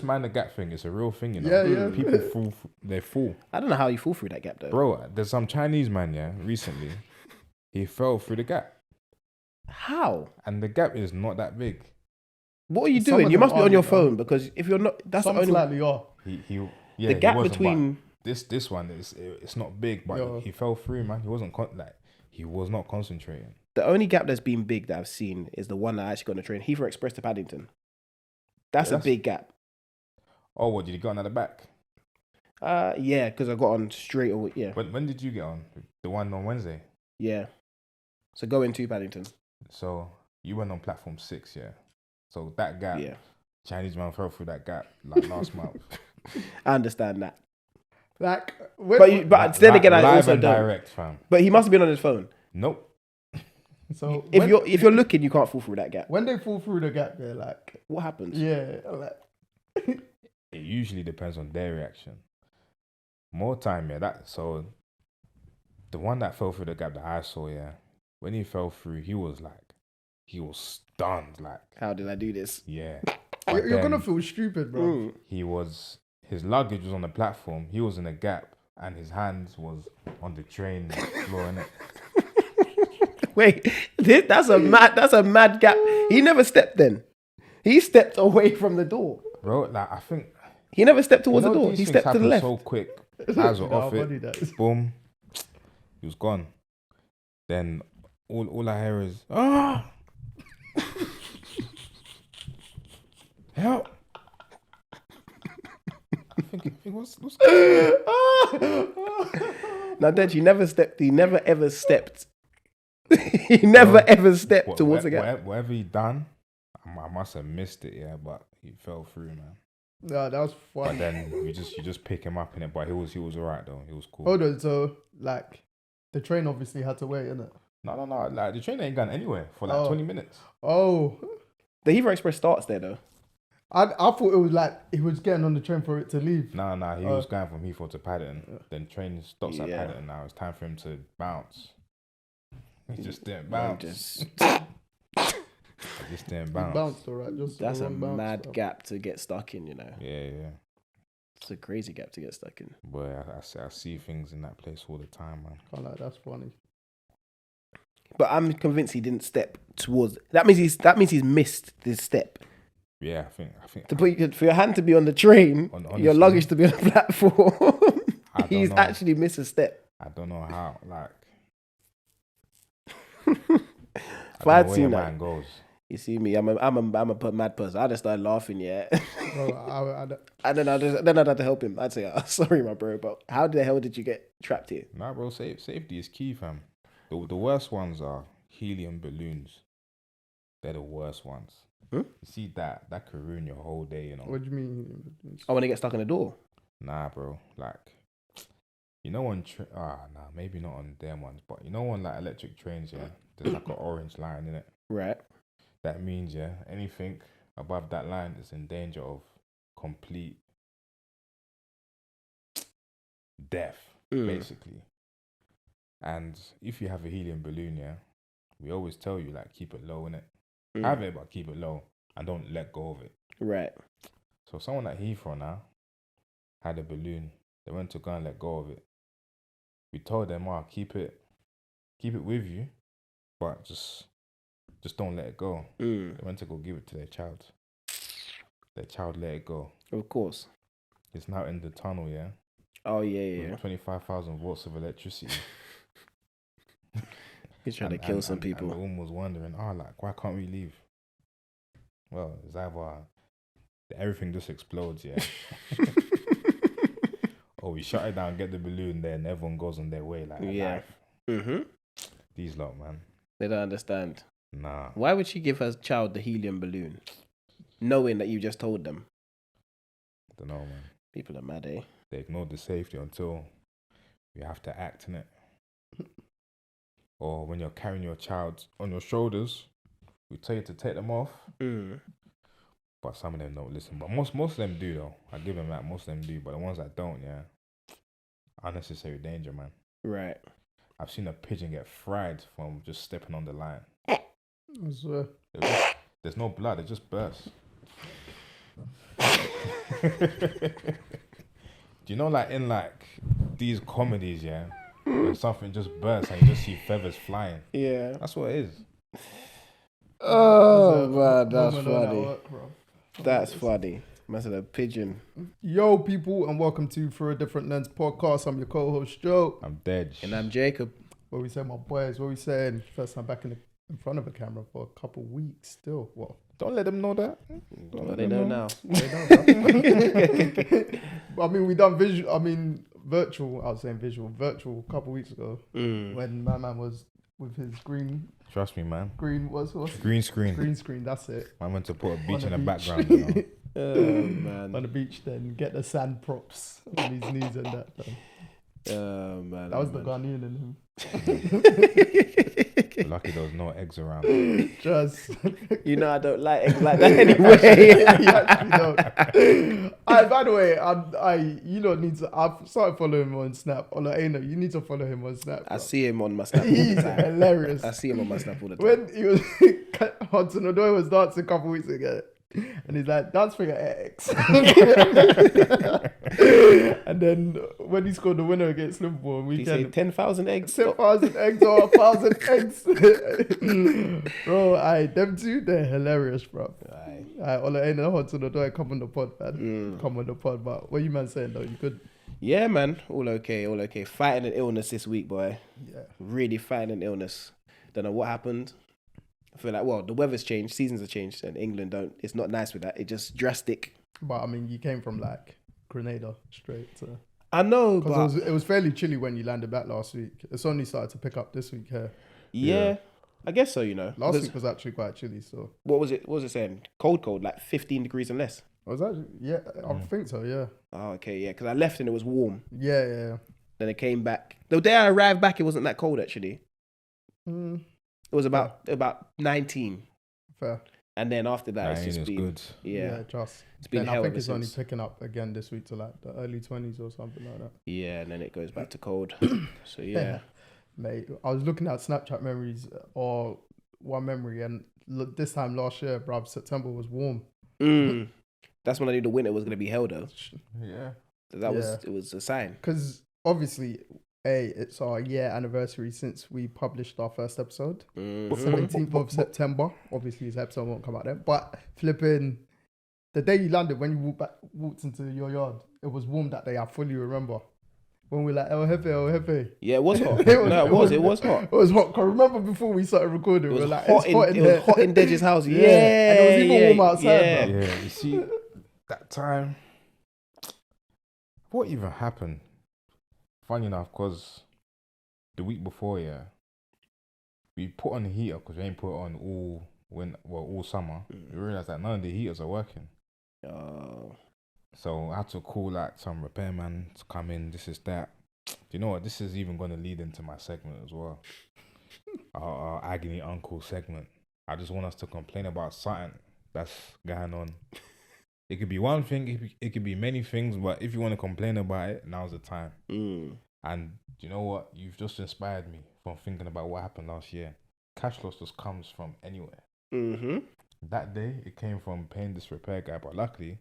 this mind the gap thing. It's a real thing, you know. Yeah. People fall. They fall. I don't know how you fall through that gap though. Bro, there's some Chinese man, yeah, recently. He fell through the gap. How? And the gap is not that big. What are you Some doing? of You them must be on aren't, your though. phone because if you're not, that's Some the only. slightly are. Yeah, The gap he wasn't, between but this one it's not big, but he fell through, man. He wasn't he was not concentrating. the only gap that's been big that I've seen is the one that I actually got on the train, Heathrow Express to Paddington. That's a big gap. Oh, what did you get on at the back? Yeah, because I got on straight away. Yeah, When did you get on? The one on Wednesday. yeah. So going to Paddington. So you went on platform 6, yeah. So that gap, Yeah, Chinese man fell through that gap like last month. I understand that. Like, But then again, I live also and don't. direct, fam. But he must have been on his phone. Nope. so If you're looking, you can't fall through that gap. when they fall through the gap, they're like, What happens? yeah, like, It usually depends on their reaction. More time, yeah. So the one that fell through the gap that I saw, yeah, when he fell through, he was stunned, like, How did I do this? yeah. you're gonna feel stupid, bro. His luggage was on the platform. He was in a gap, and his hands was on the train floor. Innit? Wait, that's a mad gap. He never stepped then. He stepped away from the door. Bro, like I think He never stepped towards the door. these He things stepped to the happen left. so quick. Eyes were off funny it. that is. Boom. He was gone. Then all I hear is help. I think what's Now, Deji never stepped. He never ever stepped. He never ever stepped towards the gap. whatever he done, I must have missed it, yeah, but he fell through, man. No, that was But funny. then you just pick him up in it, but he was alright though. He was cool. Hold on, so like the train obviously had to wait, innit? No, like the train ain't gone anywhere for like 20 minutes. Oh, The Heathrow Express starts there though. I thought it was like he was getting on the train for it to leave. No, he was going from Heathrow to Paddington. Then train stops at Yeah. Paddington now. It's time for him to bounce. He just didn't bounce. He just didn't He bounce. bounced, alright. Just That's a wrong bounce, mad bro. gap to get stuck in. You know, Yeah. it's a crazy gap to get stuck in. Boy, I see things in that place all the time, man. Can't lie, that's funny. But I'm convinced he didn't step towards. That means he's missed this step. Yeah, I think. To put for your hand to be on the train, Honestly, your luggage to be on the platform. I don't He's know. actually missed a step. I don't know how. Like, If I had where seen your that, mind goes. you see me. I'm a mad person. I just started laughing, yeah. Bro, And then I'd have to help him. I'd say, sorry, my bro, but how the hell did you get trapped here? Nah, bro, safety is key, fam. The worst ones are helium balloons. They're the worst ones. Hmm? You see that could ruin your whole day, you know. what do you mean? Oh, when they get stuck in the door. Nah, bro. Like, you know on maybe not on them ones, but you know on like electric trains, yeah, there's like an orange line in it. Right. That means, yeah, anything above that line is in danger of complete death, basically. And if you have a helium balloon, yeah, we always tell you like keep it low in it. Have it, but keep it low and don't let go of it. Right. So someone at Heathrow now had a balloon. They went to go and let go of it. We told them, keep it with you, but just don't let it go. They went to go give it to their child. Their child let it go. Of course. It's now in the tunnel, yeah. Oh yeah. 25,000 volts of electricity. He's trying to kill some people. And the woman was wondering, like, why can't we leave? Well, it's either everything just explodes, yeah. Or we shut it down, get the balloon there, and everyone goes on their way, like life. Mm-hmm. These lot, man. They don't understand. Nah. Why would she give her child the helium balloon, knowing that you just told them? I don't know, man. People are mad, eh? They ignored the safety until you have to act in it. Or when you're carrying your child on your shoulders, we tell you to take them off. But some of them don't listen. But most of them do, though. I give them that. Most of them do. But the ones that don't, yeah, unnecessary danger, man. Right. I've seen a pigeon get fried from just stepping on the line. I swear. There's no blood. It just bursts. Do you know, like in like these comedies, yeah, when something just bursts and you just see feathers flying? Yeah. That's what it is. Oh man, that's Woman on at funny. work, bro. That's funny. Man said a pigeon. Yo, people, and welcome to For a Different Lens podcast. I'm your co-host Joe. I'm dead. And I'm Jacob. What we say, my boys? What we saying? First time back in front of a camera for a couple weeks. Still, well, Don't let them know that. Well, they know now. they don't know. I mean, we done visual. I mean, virtual. I was saying visual, virtual a couple weeks ago when my man was with his green. Trust me, man. What's Green screen. green screen? That's it. I went to put a beach On in the the beach. background. You know? Man. On the beach, then get the sand props on his knees and that. Man. That was the Ghanaian in him. Lucky there was no eggs around. Just You know I don't like eggs like that anyway. you actually don't. By the way, you don't need to. I've started following him on Snap. Olaena, you need to follow him on Snap. I bro. see him on my Snap all He's the time. hilarious. I see him on my Snap all the time. When he was Hudson Odoi was dancing a couple weeks ago, and he's like, dance for your ex. And then when he scored the winner against Liverpool on Did he say weekend, 10,000 eggs? 10,000 eggs or 1,000 eggs. Bro, them two, they're hilarious, bro. Aye. Olaena, Hudson Odoi, come on the pod, man. Come on the pod. But what you man saying though? You could, Yeah, man. All okay. Fighting an illness this week, boy. yeah. Really fighting an illness. Don't know what happened. I feel like, well, the weather's changed, seasons have changed, and England it's not nice with that. It's just drastic. But I mean, you came from like Grenada straight to. I know, but Because it was fairly chilly when you landed back last week. It's only started to pick up this week here. yeah, I guess so, you know. Last Because week was actually quite chilly, so. what was it saying? Cold, like 15 degrees and less. I was actually, yeah, I think so, yeah. Oh, okay, yeah, because I left and it was warm. Yeah. Then it came back. The day I arrived back, it wasn't that cold, actually. Mm, It was about 19. fair. And then after that, it's Nah, just it's been, good. yeah, Just. it's been Then I hell think ever it's only since. picking up again this week to like the early 20s or something like that. Yeah, and then it goes back to cold. So, yeah. Mate, I was looking at Snapchat memories or one memory, and this time last year, bruv, September was warm. That's when I knew the winter was going to be hell, though. Yeah. It was a sign. Because obviously, it's our year anniversary since we published our first episode. 17th of September. Obviously, this episode won't come out then. But flipping, the day you landed, when you walked into your yard, it was warm that day. I fully remember. When we were like, El Jefe. Yeah, it was hot. It was hot. It was hot. 'Cause remember before we started recording, It we was were like, hot it's hot in it here. was hot in Deji's house. Yeah. And it was even warm outside, yeah. bro. Yeah, you see, that time, what even happened? Funny enough, because the week before, yeah, we put on the heater because we ain't put it on all summer. We realized that none of the heaters are working. Oh. So I had to call like some repairman to come in. This is that. Do you know what? This is even going to lead into my segment as well. Our Agony Uncle segment. I just want us to complain about something that's going on. It could be one thing, it could be many things, but if you want to complain about it, now's the time. And you know what? You've just inspired me from thinking about what happened last year. Cash loss just comes from anywhere. That day, it came from paying this repair guy, but luckily,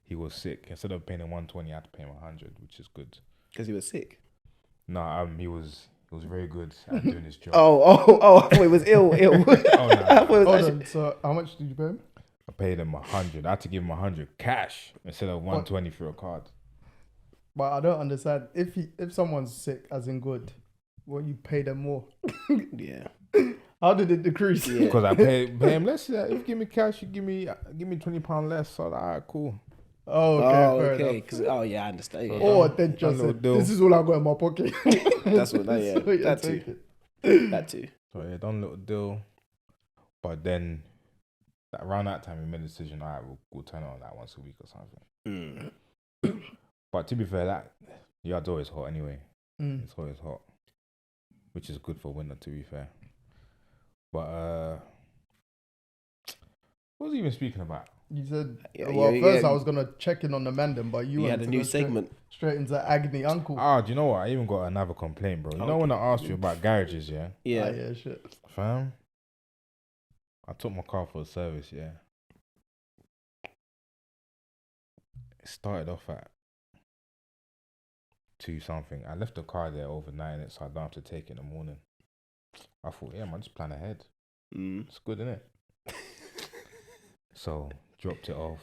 he was sick. Instead of paying him 120, I had to pay him 100, which is good. Because he was sick. No, he was very good at doing his job. Oh, I thought he was ill. Oh, no. I thought it was Hold actually- on, so how much did you pay him? I paid him 100. I had to give him 100 cash instead of 120 for a card. But I don't understand. If someone's sick, as in good, well, you pay them more. Yeah. How did it decrease? Yeah. Because I pay him less. Yeah. If you give me cash, you give me £20 less. So all right, cool. Oh, okay, fair okay. enough. Yeah, I understand. Yeah. Or they just little said, deal. this is all I got in my pocket. That's what that, yeah. So you That take too. it. That too. So yeah, done a little deal. But then around that time, we made a decision. All right, we'll turn it on like once a week or something. But to be fair, that yard's always hot anyway. It's always hot, which is good for winter. To be fair, but what was he even speaking about? You said, Yeah, well, yeah, first yeah. I was going to check in on the Mendon, but you You went had a to new go segment. Straight into Agony Uncle. Do you know what? I even got another complaint, bro. You know when I asked you about garages, yeah? Yeah. Yeah, shit. Fam, I took my car for a service, yeah. it started off at 2 something. I left the car there overnight, so I don't have to take it in the morning. I thought, yeah, man, just plan ahead. It's good, innit? So dropped it off,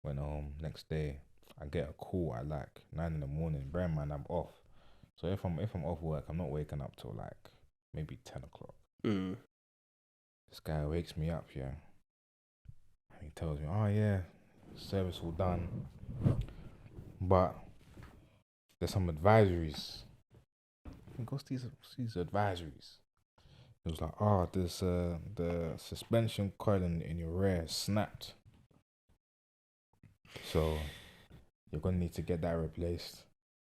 went home. Next day, I get a call at like 9 in the morning. Bear in mind, I'm off. So if I'm off work, I'm not waking up till like maybe 10 o'clock. This guy wakes me up, yeah. And he tells me, oh yeah, service all done. But there's some advisories. I think what's these advisories? It was like, oh, this the suspension coil in your rear snapped. So you're gonna need to get that replaced.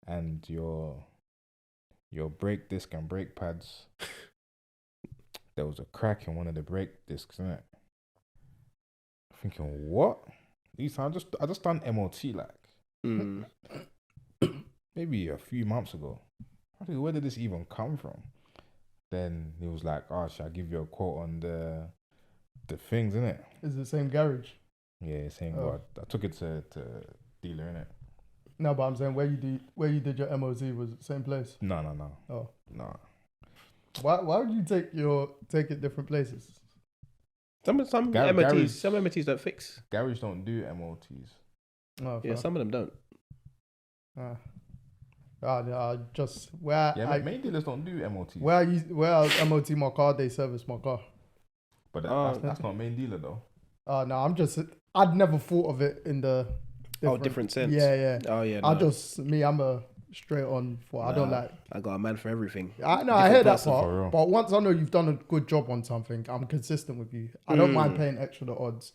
And your brake disc and brake pads, there was a crack in one of the brake discs, innit? Thinking, what? I just done MOT like maybe a few months ago. I think, where did this even come from? Then he was like, oh, should I give you a quote on the things, innit? Is it the same garage? Yeah, same. Oh. I took it to dealer, innit? No, but I'm saying where you did your MOT was it the same place? No. Oh. No. Why would you take it different places? Some MOTs, some MOTs don't fix. Garage don't do MOTs. Oh, yeah, some of them don't. Just where main dealers don't do MOTs. Where I MOT my car, they service my car. But that's not main dealer though. No, I'd never thought of it in the different sense. Yeah. Oh yeah. No. I'm a straight on for. I don't like. I got a man for everything. I hear that part. But once I know you've done a good job on something, I'm consistent with you. I don't mind paying extra the odds,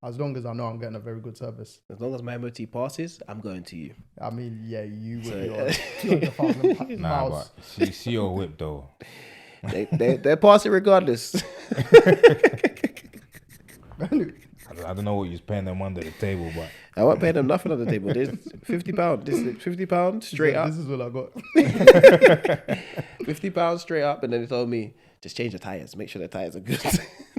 as long as I know I'm getting a very good service. As long as my MOT passes, I'm going to you. I mean, yeah, you will. 200,000 miles. But see your whip though. They're passing regardless. I don't know what you're paying them under the table, but I won't pay them nothing on the table. There's £50. This is £50 straight up. This is what I got. £50 straight up, and then they told me just change the tires, make sure the tires are good.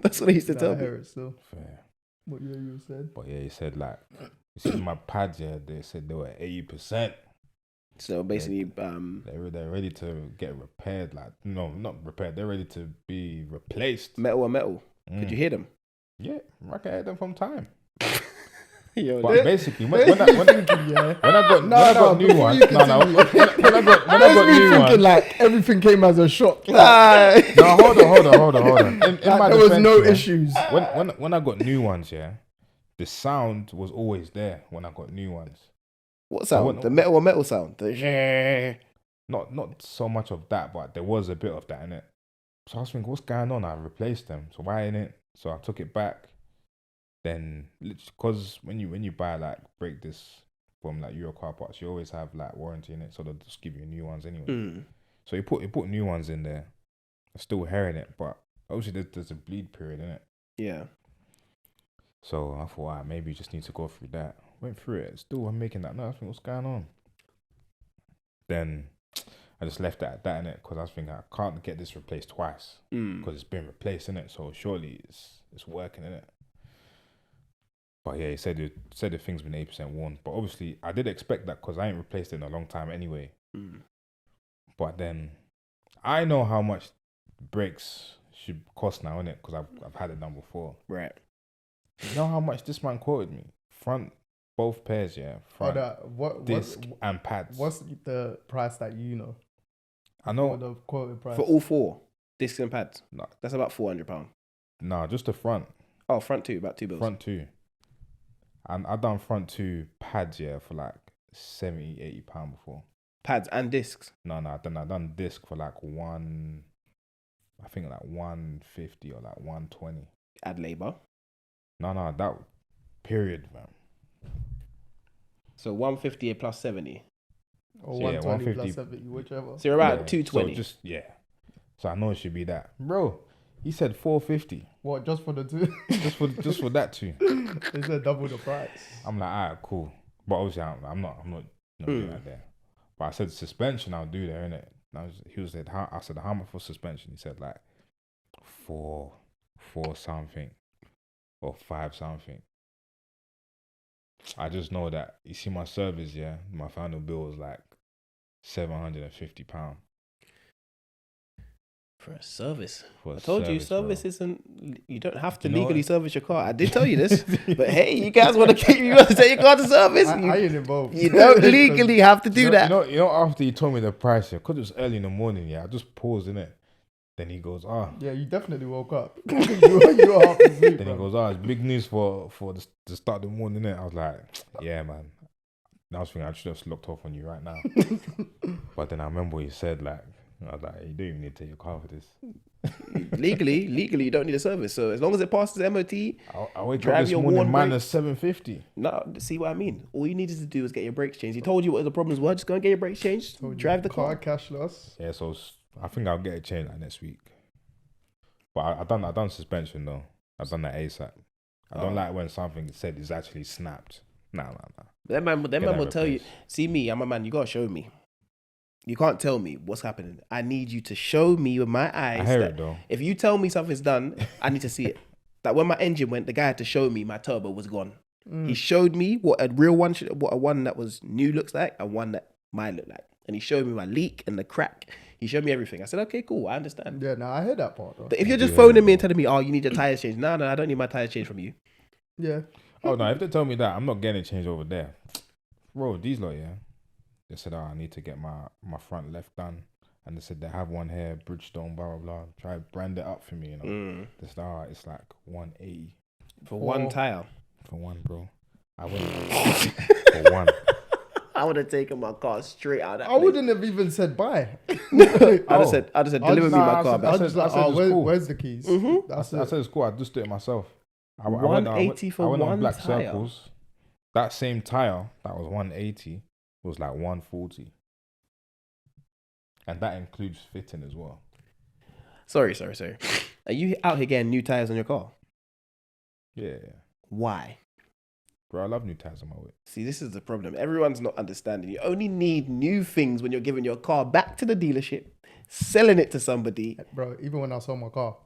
That's what he used to tell me. I hear it still. Fair. What you said? But yeah, he said like, you see my pads, yeah, they said they were 80%. So basically, they're ready to get repaired. Like, no, not repaired. They're ready to be replaced. Metal on metal. Could you hear them? Yeah, I can hear them from time. Yo, but basically, when I got new ones, like everything came as a shock. Like, no, hold on. There was no issues. When I got new ones, yeah, the sound was always there when I got new ones. What sound? The metal on metal sound. Not so much of that, but there was a bit of that in it. So I was thinking, what's going on? I replaced them. So why ain't it? So I took it back. Then, because when you buy like brake discs from like Euro car parts, you always have like warranty in it, so they'll just give you new ones anyway. So he put new ones in there. I'm still hearing it, but obviously there's a bleed period in it. Yeah. So I thought, maybe you just need to go through that. Went through it. Still, I'm making that. No, I think what's going on. Then I just left it at that in it because I was thinking I can't get this replaced twice because it's been replaced in it. So surely it's working in it. But yeah, he said the thing's been 80% worn. But obviously, I did expect that because I ain't replaced it in a long time anyway. But then, I know how much brakes should cost now, innit? Because I've had it done before. Right. You know how much this man quoted me? Front, both pairs, yeah. Front, disc and pads. What's the price that you know? I know. The quoted price. For all four, discs and pads? No. That's about £400. No, just the front. Oh, front two, about £2. Front two. And I done front two pads, yeah, for like £70-80 before. Pads and discs? No, I done disc for like I think like 150 or like 120. Add labour? No, that period, man. So 150 plus 70? Or 120 plus 70, whichever. So you're about 220? So so I know it should be that. Bro, he said 450. What, just for the two? just for that two. They said double the price. I'm like, alright, cool. But obviously I'm not doing that there. But I said suspension I'll do there, innit? I said how much for suspension? He said like 4 something or 5 something. I just know that you see my service, yeah. My final bill was like £750 For a service. for a I told you, bro. service isn't. You don't have to You know legally what? service your car. I did tell you this, but hey, you guys want to take your car to service? I ain't involved. You don't legally have to do that. You know, after he told me the price, yeah, because it was early in the morning, yeah, I just paused in it. Then he goes, Yeah, you definitely woke up. you were half asleep. Then he goes, it's big news for the start of the morning, innit? I was like, yeah, man. That was thinking I should have locked off on you right now. But then I remember what he said, like, I was like, you don't even need to take your car for this. legally, you don't need a service. So as long as it passes MOT, I wake drive up this your morning worn minus $750. no, see what I mean? All you needed to do was get your brakes changed. He told you what the problems were. Just go and get your brakes changed. Drive the car. Cashless. Yeah, so I think I'll get it changed like next week. But I done suspension though. I've done that ASAP. I don't like when something said is actually snapped. Nah. That man will tell you. See me, I'm a man. You gotta show me. You can't tell me what's happening. I need you to show me with my eyes. I hear it though. If you tell me something's done, I need to see it. Like when my engine went, the guy had to show me my turbo was gone. He showed me what a real one, what a one that was new looks like, and one that might look like. And he showed me my leak and the crack. He showed me everything. I said, okay, cool, I understand. Yeah, no, I heard that part though. If you're just phoning me and telling me, oh, you need your tires changed. No, I don't need my tires changed from you. Yeah. Oh no, if they tell me that, I'm not getting it changed over there. Bro, these lot, yeah. They said, I need to get my front left done. And they said they have one here, Bridgestone, blah, blah, blah. Try to brand it up for me, you know. They said, it's like 180. For one tire. For one, bro. I wouldn't. For one. I would have taken my car straight out of that I wouldn't have even said bye. I'd have said, deliver me my car I back. was just like, where's the keys? I said it's cool. I just did it myself. I 180 for I went one on Black tire. Circles. That same tire that was 180 was like 140, and that includes fitting as well. Sorry. Are you out here getting new tires on your car? Yeah, Why? bro, I love new tires on my whip. See, this is the problem. Everyone's not understanding. You only need new things when you're giving your car back to the dealership, selling it to somebody. Bro, even when I sold my car,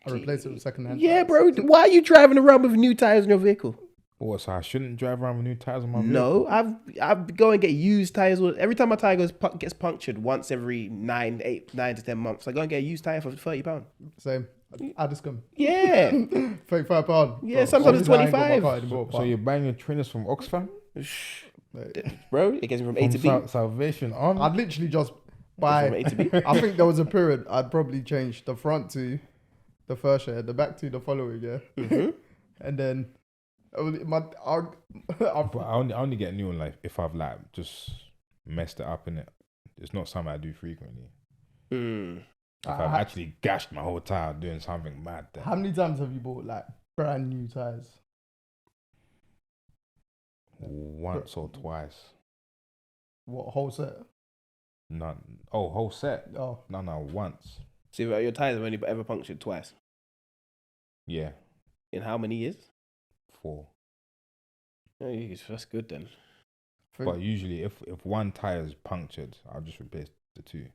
I replaced it with second-hand Yeah, tires. bro. Why are you driving around with new tires in your vehicle? What? So I shouldn't drive around with new tires on my vehicle? No, I go and get used tires. Every time my tire gets punctured once every 9 to 10 months, I go and get a used tire for £30. Same. I just come. Yeah. £35. Yeah, sometimes it's 25. So you're buying your trainers from Oxfam? Bro, it gets me from A to B. Salvation on. I'd literally just From buy. A to B. I think there was a period I'd probably change the front to the first year, the back to the following year, and then But I only get a new one like if I've like just messed it up in it. It's not something I do frequently. If I've actually gashed my whole tire doing something mad, then How many times have you bought like brand new tires? once or twice. What, whole set? None. Oh, whole set. Oh, No, once. See, your tires have only ever punctured twice. Yeah, In how many years? 4. Oh, that's good then. But usually, if one tire is punctured, I'll just replace the 2.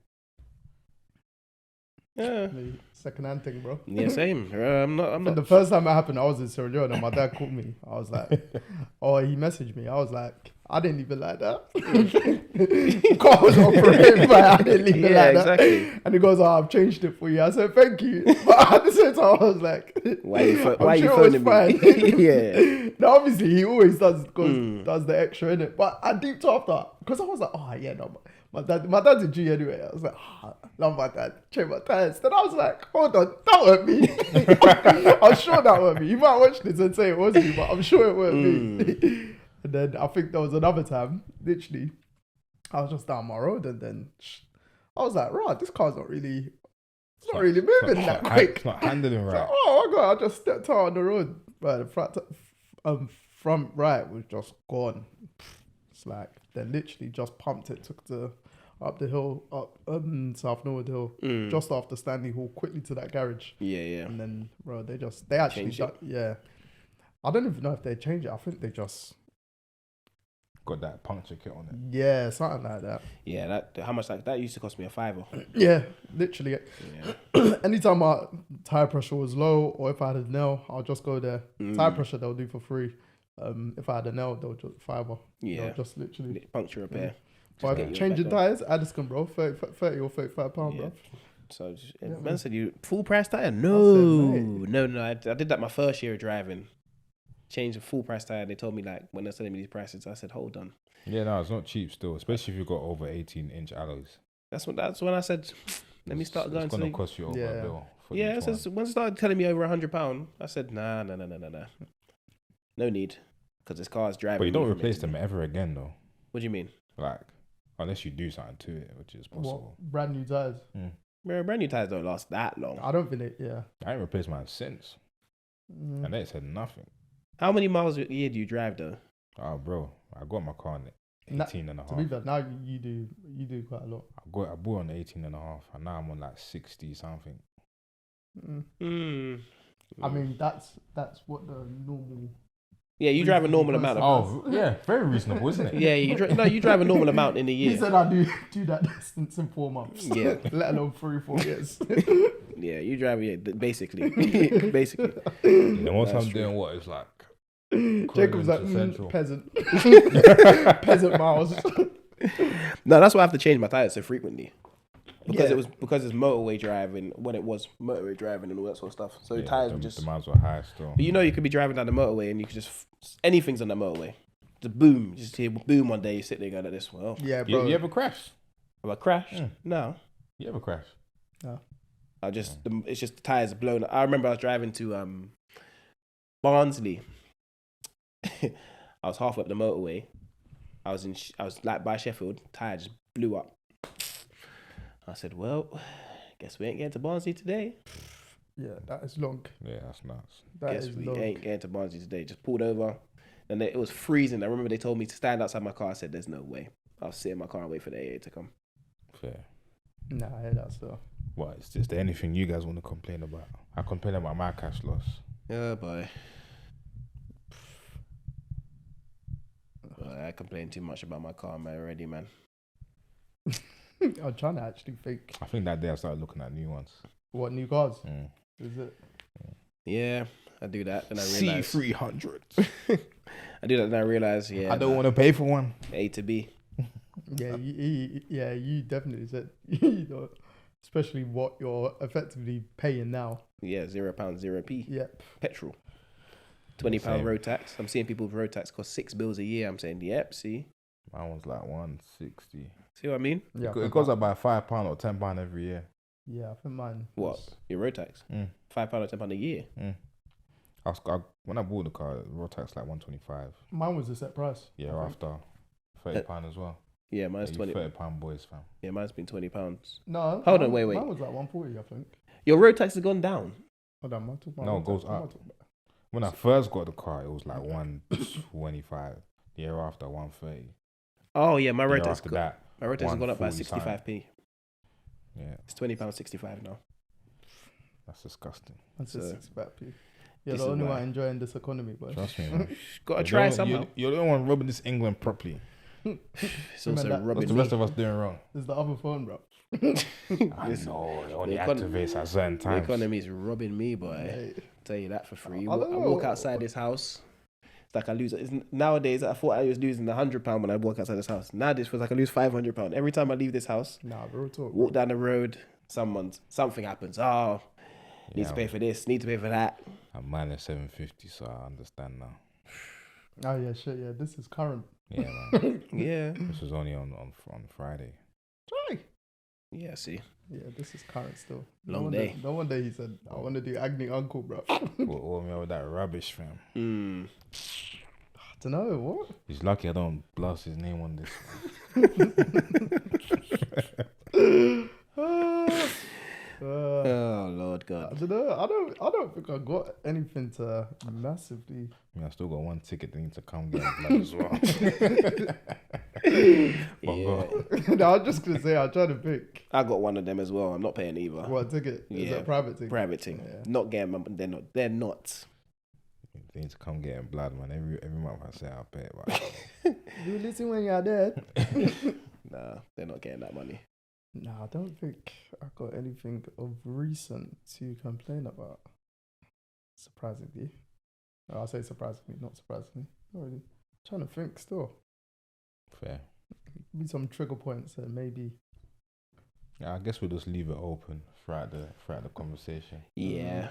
Yeah. the second-hand thing, bro. Yeah, same. I'm not. The first time it happened, I was in Sierra Leone and my dad called me. I was like, he messaged me. I was like, I didn't even like that. Car was operating, but I didn't even like that. Exactly. And he goes, I've changed it for you. I said, thank you. But at the same time, I was like, Why are you sure it was phoning me? Yeah. Now, obviously, he always does the extra in it. But I deeped after because I was like, no. My dad's a G anyway. I was like, love my dad. Change my tires. Then I was like, hold on, that weren't me. I'm sure that weren't me. You might watch this and say it was me, but I'm sure it weren't me. And then I think there was another time, literally, I was just down my road and then I was like, right, this car's not really moving that quick. It's not handling right. Like, oh my God, I just stepped out on the road. But the front right was just gone. It's like, they literally just pumped it, took up the hill, up South Norwood Hill, just after Stanley Hall, quickly to that garage. Yeah. And then, bro, they actually, yeah. I don't even know if they changed it. I think they just Got that puncture kit on it. Yeah, something like that. Yeah, how much that used to cost me £5. Yeah, literally. Yeah. Anytime my tire pressure was low or if I had a nail, I'll just go there. Tire pressure they'll do for free. If I had a nail, they'll just fiver. Yeah. They'll just literally. Puncture repair. But get you changing back on. tires, Addiscombe, bro, 30 or 35 pound, Yeah. bro. So just, Yeah, man man. said you full price tire? mate. No. I did that my first year of driving. Changed a full price tire. They told me like when they're telling me these prices, I said, hold on. Yeah, no, it's not cheap still, especially if you've got over 18-inch alloys. That's when I said, let me start going It's gonna to. cost you over a bill. For Yeah, each so one. when they started telling me over £100, I said, nah. No need. Because this car's driving. But you me don't from replace Italy. them ever again though. What do you mean? Like, unless you do something to it, which is possible. What? Brand new tires. Bro, brand new tires don't last that long. I don't think it, yeah. I ain't replaced mine since. And they said nothing. How many miles a year do you drive though? Oh, bro, I got my car on Nah, 18 and a To be half. fair, now you do quite a lot. I bought on 18 and a half, and now I'm on like 60 something. I mean, that's what the normal. Yeah, you drive a normal amount of. Oh, yeah, very reasonable, isn't it? Yeah, you drive a normal amount in a He year. said I do that distance in 4 months. Yeah. Let alone 3-4 years. Yeah, you drive basically. Basically. Yeah, once That's I'm true. doing what is like Jacob's like to Central. peasant, peasant miles. No, that's why I have to change my tires so frequently. Because Yeah. because it's motorway driving when it was motorway driving and all that sort of stuff. So Yeah, tires the, were just. the miles were high still. But you could be driving down the motorway and you could just anything's on the motorway. Just boom, you just hear boom one day. You sit there going like this. Well, Yeah, You, bro. you ever crash? have I crashed? Mm. No, You ever crash? it's just the tires are blown. I remember I was driving to Barnsley. I was halfway up the motorway. I was like by Sheffield. Tire just blew up. I said, "Well, guess we ain't getting to Barnsley today. Yeah, that is long. Yeah, that's nuts. That Guess is we long. ain't getting to Barnsley today." Just pulled over, and it was freezing. I remember they told me to stand outside my car. I said, "There's no way. I'll sit in my car and wait for the AA to come." Fair. Nah, I hear that stuff. What, is there anything you guys want to complain about? I complain about my cash loss. Yeah, boy. I complain too much about my car, man. Already, man. I'm trying to actually think I think that day I started looking at new ones. what new cars Mm. is it? Yeah, I do that. Then I realize C300. I do that. Then I realize, yeah, I don't want to pay for one. A to B. Yeah, you definitely said you know, especially what you're effectively paying now. Yeah, £0, 0p. Yep. Petrol. £20 Same. road tax. I'm seeing people with road tax cost £6 a year. I'm saying, yep. See My one's like 160. what I mean? Yeah, It goes up by £5 or £10 every year. Yeah, I think mine. What was- your road tax? Mm. £5 or £10 a year. When I bought the car, the road tax like 125. Mine was a set price. Yeah, I think. after £30 as well. Yeah, mine's Yeah, you £20. £30 boys, fam. Yeah, mine's been £20. No. Hold on, mine- wait. Mine was like 140, I think. Your road tax has gone down. Hold on, am I talking about No, road it goes tax? What am I up. talking about? When I first got the car, it was like 125. The year after, 130. Oh yeah, my The road year tax. after that, My road tax has gone up by 140 65p. yeah, It's £20.65 now. that's disgusting. That's So, a 6-back-P. You're this the is only why. one enjoying this economy, boy. Trust me, man. Gotta You're try the only- somehow. You're the only one rubbing this England properly. It's also Remember that- What's rubbing the me. rest of us doing wrong? It's the other phone, bro. I know, it only econ- activates at certain The times. economy's robbing me, boy. Hey. Tell you that for free. I I don't walk know. outside this house. It's like I lose. Nowadays, I thought I was losing £100 when I walk outside this house. Nowadays, it feels like I lose £500 every time I leave this house. Nah, real talk. Walk down the road, something happens. Oh, need Yeah, to pay for this. Need to pay for that. I'm minus 750, so I understand now. Oh yeah, shit. Yeah, this is current. Yeah, man. Yeah. This was only on Friday. Try. Yeah. See. Yeah, this is current still. Long day. No wonder he said, "I want to do Agony Uncle, bro." What me with that rubbish, fam? Mm. I don't know what. He's lucky I don't blast his name on this. Oh Lord I God. don't know. I don't think I got anything to massively. I mean, I still got one ticket that needs to come get blood as well. Yeah. No, I'm just gonna say I'm trying to pick I got one of them as well. I'm not paying either. what ticket. Is Yeah. it a private ticket? Private thing. Yeah. Not getting. They're not. They're not. They need to come getting blood, man. Every month I say I'll pay it, but You listen when you're dead. Nah, they're not getting that money. No, I don't think I got anything of recent to complain about. Surprisingly. I'll say surprisingly, not surprisingly. Oh, trying to think still. Fair. Be some trigger points and maybe. Yeah, I guess we'll just leave it open throughout the conversation. Yeah.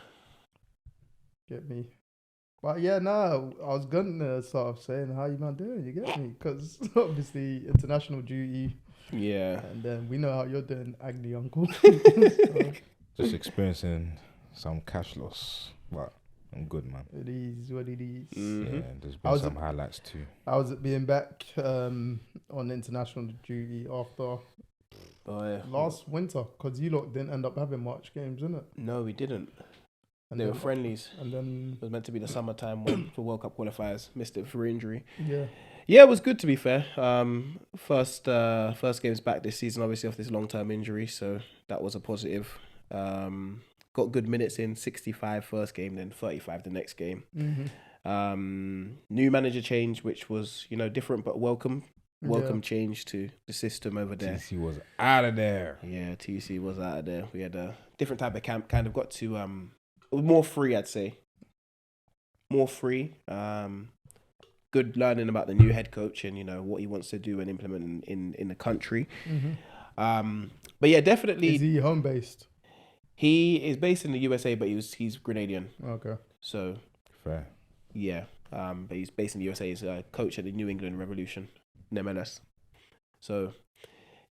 Get me. But yeah, no, I was gonna start off saying how you man doing, you get me? Because obviously international duty, Yeah. and then we know how you're doing, Agony Uncle. So, Just experiencing some cash loss, but I'm good, man. it is what it is. Mm-hmm. Yeah, there's How's been some highlights too. How was it being back on international duty after last winter? Because you lot didn't end up having much games, innit? No, we didn't. And They were then- friendlies. And then, It was meant to be the summertime one for World Cup qualifiers. Missed it for injury. yeah. Yeah, it was good to be fair. First games back this season, obviously off this long-term injury, so that was a positive. Got good minutes in, 65 first game, then 35 the next game. Mm-hmm. New manager change, which was different but welcome change to the system over there. TC was out of there. Yeah, TC was out of there. We had a different type of camp. Kind of got to more free, I'd say. More free. Good learning about the new head coach and what he wants to do and implement in the country. Mm-hmm. But yeah, definitely. Is he home based? He is based in the USA, but he's Grenadian. Okay. So Fair. yeah, but he's based in the USA. He's a coach at the New England Revolution, in MLS. So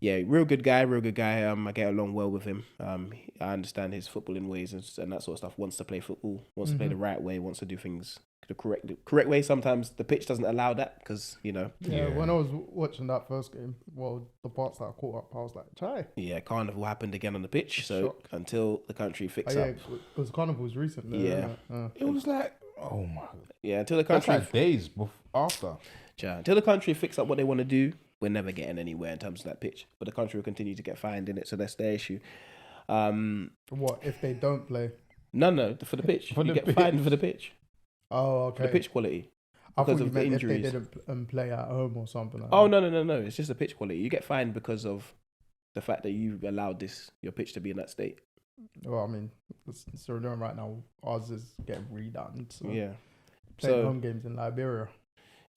yeah, real good guy. I get along well with him. I understand his footballing ways and that sort of stuff. Wants to play football. Wants to play the right way. Wants to do things the correct way. Sometimes the pitch doesn't allow that because Yeah, when I was watching that first game, well, the parts that I caught up, I was like, try. Yeah, carnival happened again on the pitch. So Shock. until the country fix Yeah, up. because Carnival was recent. Though, Yeah. It was like, oh my. Yeah, until the That's country like days after. until the country fix up what they want to do, we're never getting anywhere in terms of that pitch. But the country will continue to get fined in it, so that's their issue. What if they don't play? No, for the pitch. For you the get pitch. fined for the pitch. Oh, For okay. the pitch quality. I because thought you of the meant injuries. if they didn't play at home or something like Oh that. no! It's just the pitch quality. You get fined because of the fact that you allowed your pitch to be in that state. Well, I mean, it's still doing right now. Ours is getting redone. So Yeah. playing So, home games in Liberia.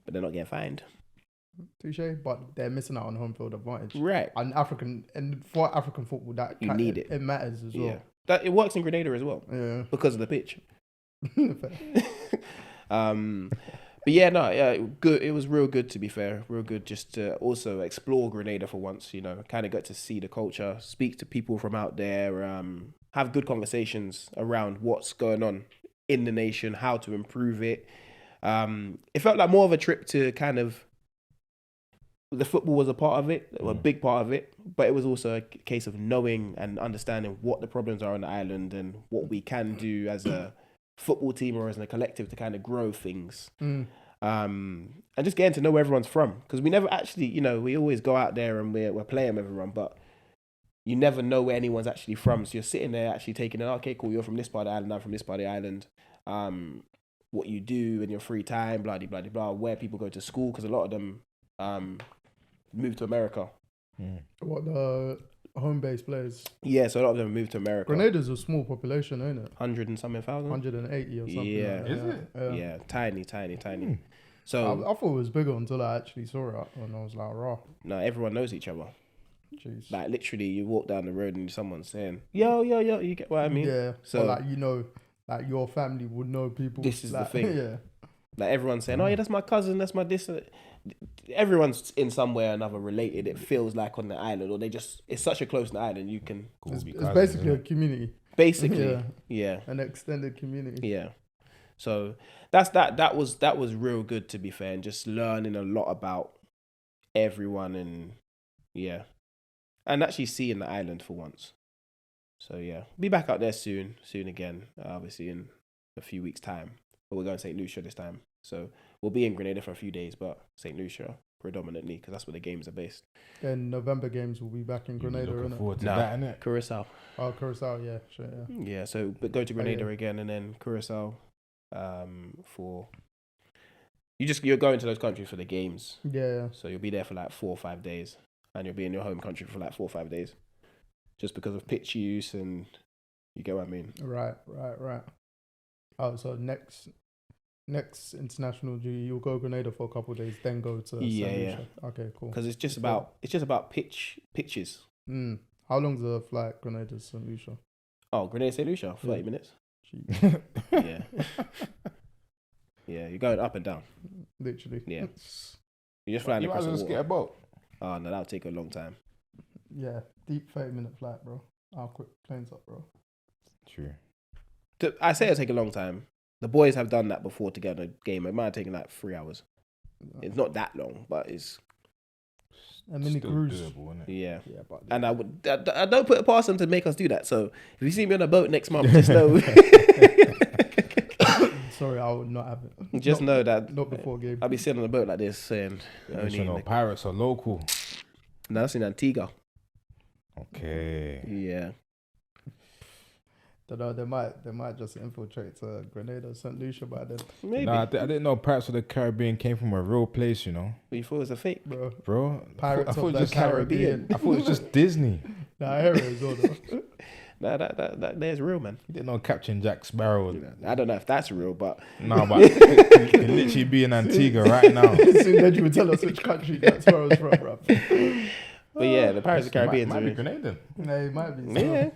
but they're not getting fined. Touche, but they're missing out on home field advantage. Right. And for African football, that You need it. It matters as Yeah. well. That it works in Grenada as well Yeah. because of the pitch. But yeah, no, yeah, good. It was real good to be fair. Real good just to also explore Grenada for once. Kind of got to see the culture, speak to people from out there, have good conversations around what's going on in the nation, how to improve it. It felt like more of a trip to kind of. The football was a part of it, a big part of it, but it was also a case of knowing and understanding what the problems are on the island and what we can do as a football team or as a collective to kind of grow things. And just getting to know where everyone's from, because we never actually, we always go out there and we're playing with everyone, but you never know where anyone's actually from. So you're sitting there actually taking it. Okay, cool. You're from this part of the island. I'm from this part of the island. What you do in your free time, blah blah blah blah. Where people go to school, because a lot of them moved to America. What the home base players? Yeah, so a lot of them moved to America. Grenada's a small population, ain't it? 100 and something thousand. 180 or something. Yeah. like that. Is it? Yeah, tiny. I So thought it was bigger until I actually saw it, and I was like, raw. no, everyone knows each other. Jeez. Like literally, you walk down the road and someone's saying, "Yo." You get what I mean? Yeah. So- So like your family would know people. This is the like, thing. Yeah. Like everyone's saying, "Oh yeah, that's my cousin. That's my this." Everyone's in some way or another related. It feels like on the island, or it's such a close island. You can It's Because, basically a isn't it? community, basically, Yeah. an extended community. yeah. So that was real good to be fair, and just learning a lot about everyone and and actually seeing the island for once. So yeah, be back out there soon again. Obviously in a few weeks' time, but we're going to St. Lucia this time. So we'll be in Grenada for a few days, but St. Lucia predominantly because that's where the games are based. Then November games will be back in You'll be Grenada, looking innit? forward to Nah. that, innit? Curacao. Oh, Curacao, yeah, sure, yeah. Yeah, so but go to Grenada yeah. again and then Curacao for you're going to those countries for the games. Yeah, So you'll be there for like 4 or 5 days and you'll be in your home country for like 4 or 5 days. Just because of pitch use and you get what I mean. right. Oh, so next international duty, you'll go Grenada for a couple of days, then go to St. Yeah, Lucia. Okay, cool. Because it's just about pitches. How long's the flight, Grenada to St. Lucia? Oh, Grenada St. Lucia, 30 minutes. Jeez. Yeah. Yeah, you're going up and down. Literally. Yeah. You're just flying You might across as the well just water. get a boat. Oh, no, that'll take a long time. Yeah, deep 30-minute flight, bro. How quick planes up, bro. True. I say it'll take a long time. The boys have done that before to get on a game. It might have taken like 3 hours. It's not that long, but it's... A mini Still cruise. doable, isn't it? Yeah. Yeah, but And I don't put it past them to make us do that. So if you see me on a boat next month, just know... sorry, I would not have it. just know that... Not before game. I'll be sitting on a boat like this saying... Pirates are local. No, that's in Antigua. Okay. Yeah. Don't know, they might just infiltrate Grenada, St. Lucia by then. Maybe. Nah, I didn't know Pirates of the Caribbean came from a real place, you know. But you thought it was a fake? Bro. Pirates I thought of it the was just Caribbean. I thought it was just Disney. Nah, I hear it as well, though. Nah, that there's real, man. You didn't know Captain Jack Sparrow. I don't know if that's real, but... No, but you can literally be in Antigua right now. Soon then you would tell us which country that's where I was from, bro. But yeah, the Pirates of the Caribbean. Might be Grenadian. Nah, it might be. Yeah,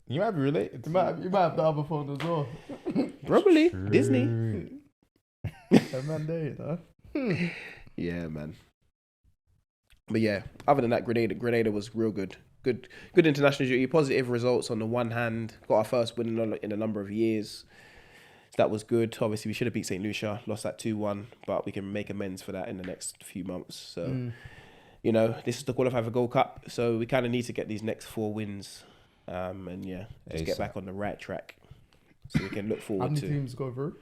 You might be related. You might have the other phone as well. probably. True. Disney. That man there, you know. Yeah, man. But yeah, other than that, Grenada was real good. Good international duty. Positive results on the one hand. Got our first win in a number of years. That was good. Obviously, we should have beat St. Lucia. Lost that 2-1. But we can make amends for that in the next few months. So, you know, this is to qualify for Gold Cup. So we kind of need to get these next 4 wins. And yeah, just get back on the right track. So we can look How forward many to teams go through?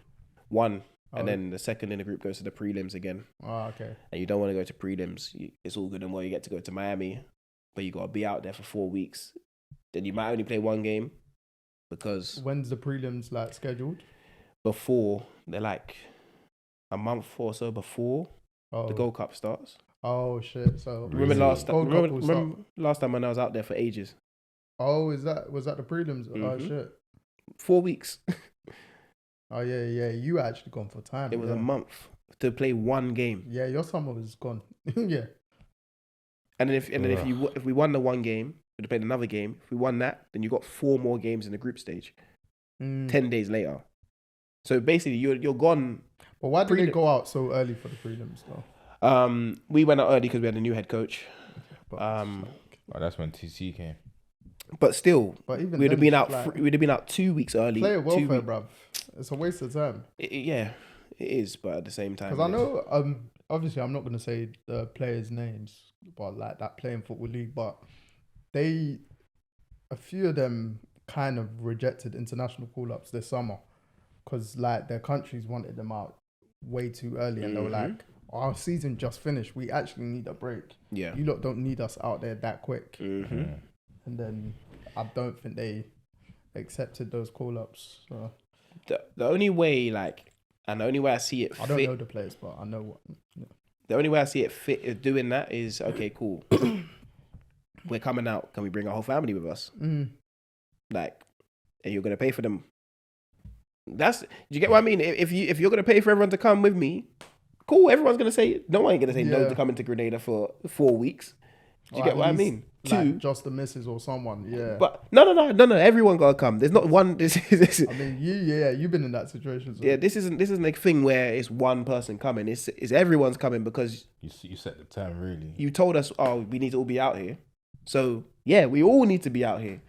1. And then the second in the group goes to the prelims again. Oh, okay. And you don't want to go to prelims. It's all good and well. You get to go to Miami, but you got to be out there for 4 weeks. Then you might only play 1 game because When's the prelims like scheduled? before they're like a month or so before the Gold Cup starts. Oh shit! So Remember last time? Gold Cup will Remember last time when I was out there for ages? Oh, was that the prelims? Oh Mhm. shit! 4 weeks. Oh yeah. You actually gone for time. It was yeah. a month to play 1 game. Yeah, your summer was gone. Yeah. And then if we won the 1 game, we'd have played another game. If we won that, then you got 4 more games in the group stage. 10 days later. So basically, you're gone. But why did they go out so early for the prelims though? We went out early because we had a new head coach. Oh, that's when TC came. But still, But even we'd have then, been out. like, We'd have been out 2 weeks early. player 2 welfare, weeks. bruv. It's a waste of time. Yeah, it is. But at the same time, Because I know, obviously, I'm not going to say the players' names, but like that playing football league, but a few of them kind of rejected international call-ups this summer because like their countries wanted them out way too early, and they were like, "Our season just finished. We actually need a break. Yeah. You lot don't need us out there that quick." Mm-hmm. And then I don't think they accepted those call-ups. So The only way, and the only way I see it I don't fit, know the players, but I know what. Yeah. the only way I see it fit doing that is, okay, cool. We're coming out. Can we bring our whole family with us? And you're gonna pay for them. Do you get what I mean? If you're gonna pay for everyone to come with me, cool. Everyone's gonna say no. One ain't gonna say no to coming to Grenada for 4 weeks. Do you get what I mean? Like 2, just the missus or someone, yeah. but no. Everyone gotta come. There's not one. This is. I mean, you've been in that situation. So. Yeah, this isn't a thing where it's one person coming. It's everyone's coming because You set the time, really. you told us, oh, we need to all be out here. So yeah, we all need to be out here.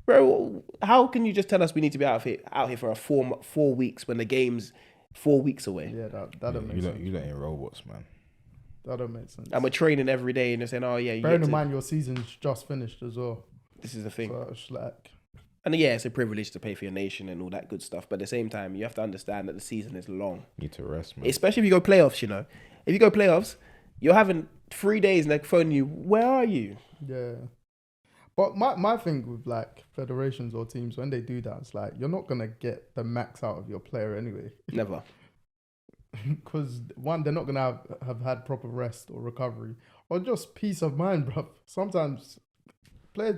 Bro, how can you just tell us we need to be out here for a 4 weeks when the game's 4 weeks away? Yeah, that don't make sense. You ain't robots, man. That don't make sense. And we're training every day and they're saying, oh yeah. Bearing in mind your season's just finished as well. This is the thing. So it's like, And yeah, it's a privilege to pay for your nation and all that good stuff. But at the same time, you have to understand that the season is long. You need to rest, man. Especially if you go playoffs, you know. If you go playoffs, you're having 3 days and they're phoning you, where are you? yeah. But my thing with like federations or teams, when they do that, it's like, you're not going to get the max out of your player anyway. Never. Because one, they're not going to have had proper rest or recovery or just peace of mind, bro. Sometimes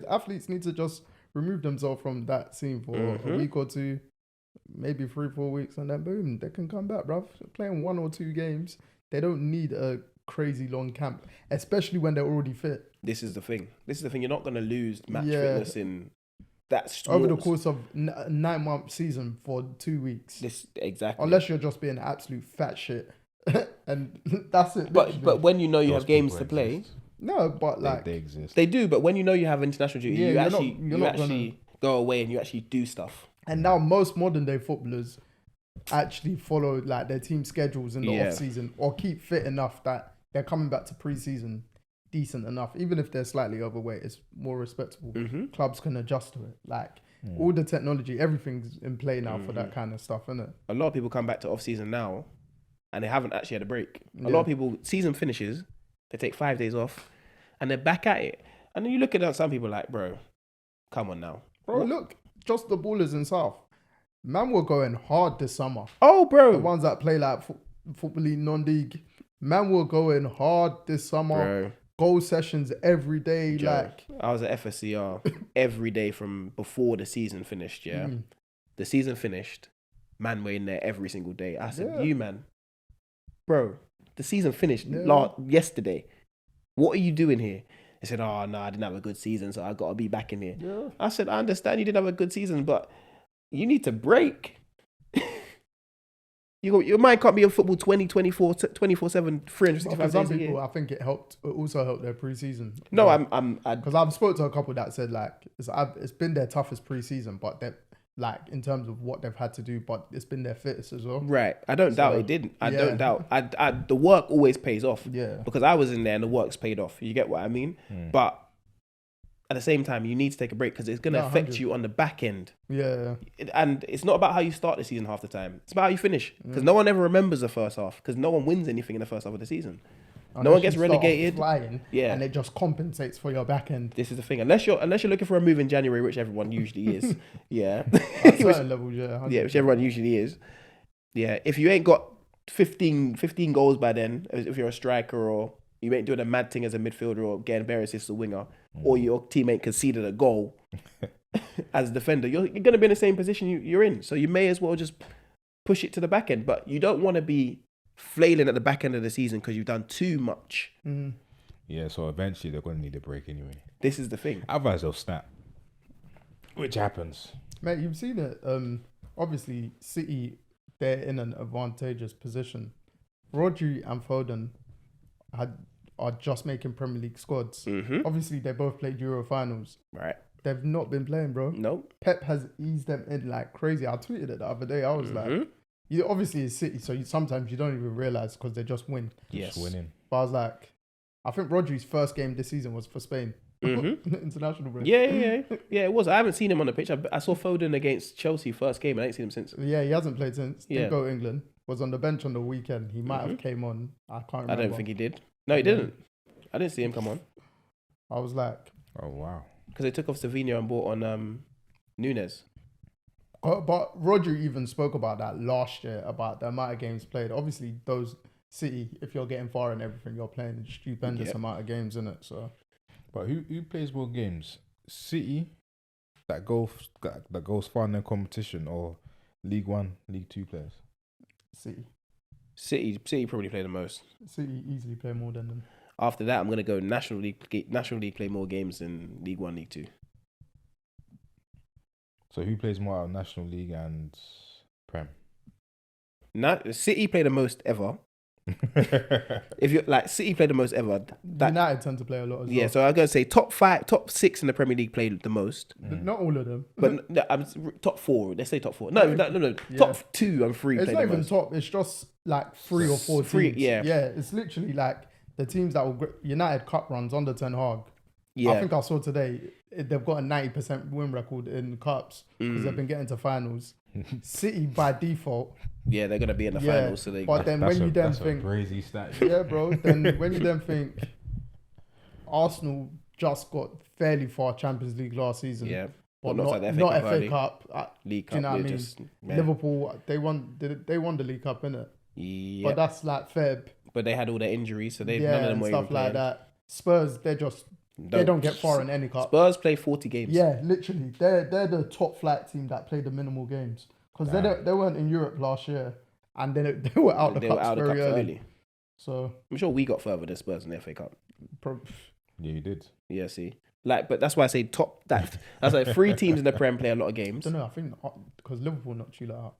athletes need to just remove themselves from that scene for a week or 2, maybe 3-4 weeks, and then boom, they can come back, bruv. Playing 1 or 2 games, they don't need a crazy long camp, especially when they're already fit. This is the thing. You're not going to lose match fitness in that over the course of a 9-month season for 2 weeks. Exactly. Unless you're just being an absolute fat shit, and that's it. But when you know you have games to play, no, but like they exist. They do. But when you know you have international duty, you actually go away and you actually do stuff. And now most modern day footballers actually follow like their team schedules in the off season, or keep fit enough that they're coming back to pre-season decent enough. Even if they're slightly overweight, it's more respectable. Clubs can adjust to it. Like all the technology, everything's in play now for that kind of stuff, isn't it? A lot of people come back to off season now and they haven't actually had a break. A lot of people, season finishes, they take 5 days off and they're back at it. And then you look at some people like, bro, come on now. Bro, look, just the ballers in South. Man, were going hard this summer. Oh, bro. The ones that play like Football League, non-league. Man, were going hard this summer. Bro. Goal sessions every day. Joe, like I was at FSCR every day from before the season finished, The season finished. Man, we're in there every single day. I said, you man. Bro, the season finished yesterday. What are you doing here? They said, oh, no, I didn't have a good season, so I got to be back in here. Yeah. I said, I understand you didn't have a good season, but you need to break. Your mind can't be on football 24/7, 365 some days a people, year. I think it also helped their pre-season. No, because I've spoke to a couple that said like it's been their toughest pre-season, but they're like in terms of what they've had to do, but it's been their fittest as well. Right. I don't doubt it didn't. I don't doubt. I the work always pays off. Yeah. Because I was in there and the work's paid off. You get what I mean? But at the same time, you need to take a break because it's going to affect you on the back end. Yeah. And it's not about how you start the season half the time. It's about how you finish. Because no one ever remembers the first half. Because no one wins anything in the first half of the season. No one gets relegated. Flying, and it just compensates for your back end. This is the thing. Unless you're looking for a move in January, which everyone usually is. Yeah. At certain levels, yeah. 100%. Yeah, which everyone usually is. Yeah. If you ain't got 15 goals by then, if you're a striker or you ain't doing a mad thing as a midfielder or getting bare assists as a winger, or your teammate conceded a goal as a defender, you're going to be in the same position you're in. So you may as well just push it to the back end. But you don't want to be flailing at the back end of the season because you've done too much. Yeah, so eventually they're going to need a break anyway. This is the thing. Otherwise they'll snap, which happens. Mate, you've seen it. Obviously, City, they're in an advantageous position. Rodri and Foden are just making Premier League squads. Obviously, they both played Euro finals. Right. They've not been playing, bro. Nope. Pep has eased them in like crazy. I tweeted it the other day. I was like, obviously it's City, so sometimes you don't even realise because they just win. Yes. Just winning. But I was like, I think Rodri's first game this season was for Spain. International break. Yeah, it was. I haven't seen him on the pitch. I saw Foden against Chelsea first game. I ain't seen him since. Yeah, he hasn't played since. Didn't go to England. Was on the bench on the weekend. He might have came on. I can't remember. I don't think he did. No, he didn't. I didn't see him come on. I was like, oh wow, because they took off Savinho and bought on Nunes. But Rodri even spoke about that last year about the amount of games played. Obviously, those City, if you're getting far and everything, you're playing a stupendous amount of games in it. So, but who plays more games? City that goes far in their competition, or League 1, League 2 players? City probably play the most. City easily play more than them. After that, I'm gonna go National League. National League play more games than League 1, League 2. So who plays more out of National League and Prem? City play the most ever. If you like, City play the most ever. United tend to play a lot as well. Yeah, so I'm gonna say top 6 in the Premier League play the most. Not all of them, but no, I'm top 4. Let's say top 4. No. Yeah. Top 2 and 3. It's play not the even most. top. It's just like 3 or 4 teams. Yeah. It's literally like the teams that will United Cup runs under Ten Hag. Yeah. I think I saw today they've got a 90% win record in cups because they've been getting to finals. City by default. Yeah, they're gonna be in the finals. So but then when you then think crazy stat. Yeah, bro. Then when you then think Arsenal just got fairly far Champions League last season. Yeah. But not FA Cup. League Cup. Do you know what I mean? Liverpool, they won the League Cup, innit? Yeah. But that's like Feb. But they had all their injuries, so none of them were stuff even like playing. that. Spurs, they don't get far in any cup. Spurs play 40 games. Yeah, literally. They're the top flight team that play the minimal games. because they weren't in Europe last year, and then they were out the cups very early. So I'm sure we got further than Spurs in the FA Cup. Yeah, you did. Yeah, see, like, but that's why I say top. That's like 3 teams in the Prem play a lot of games. I don't know. I think because Liverpool knocked you out.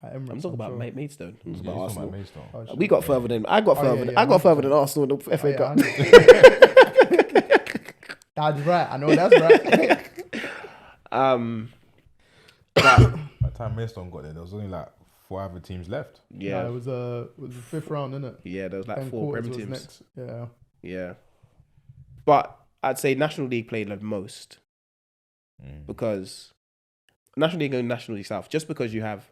I'm talking about Maidstone. I'm talking about Arsenal. Oh, we got further than I got further. I got further than Arsenal in the FA Cup. That's right. I know that's right. By the time Maidstone got there was only like 4 other teams left. Yeah, it was the 5th round, innit? Yeah, there was like 4 Prem teams. Next. Yeah. But I'd say National League played the most because National League and National League South. Just because you have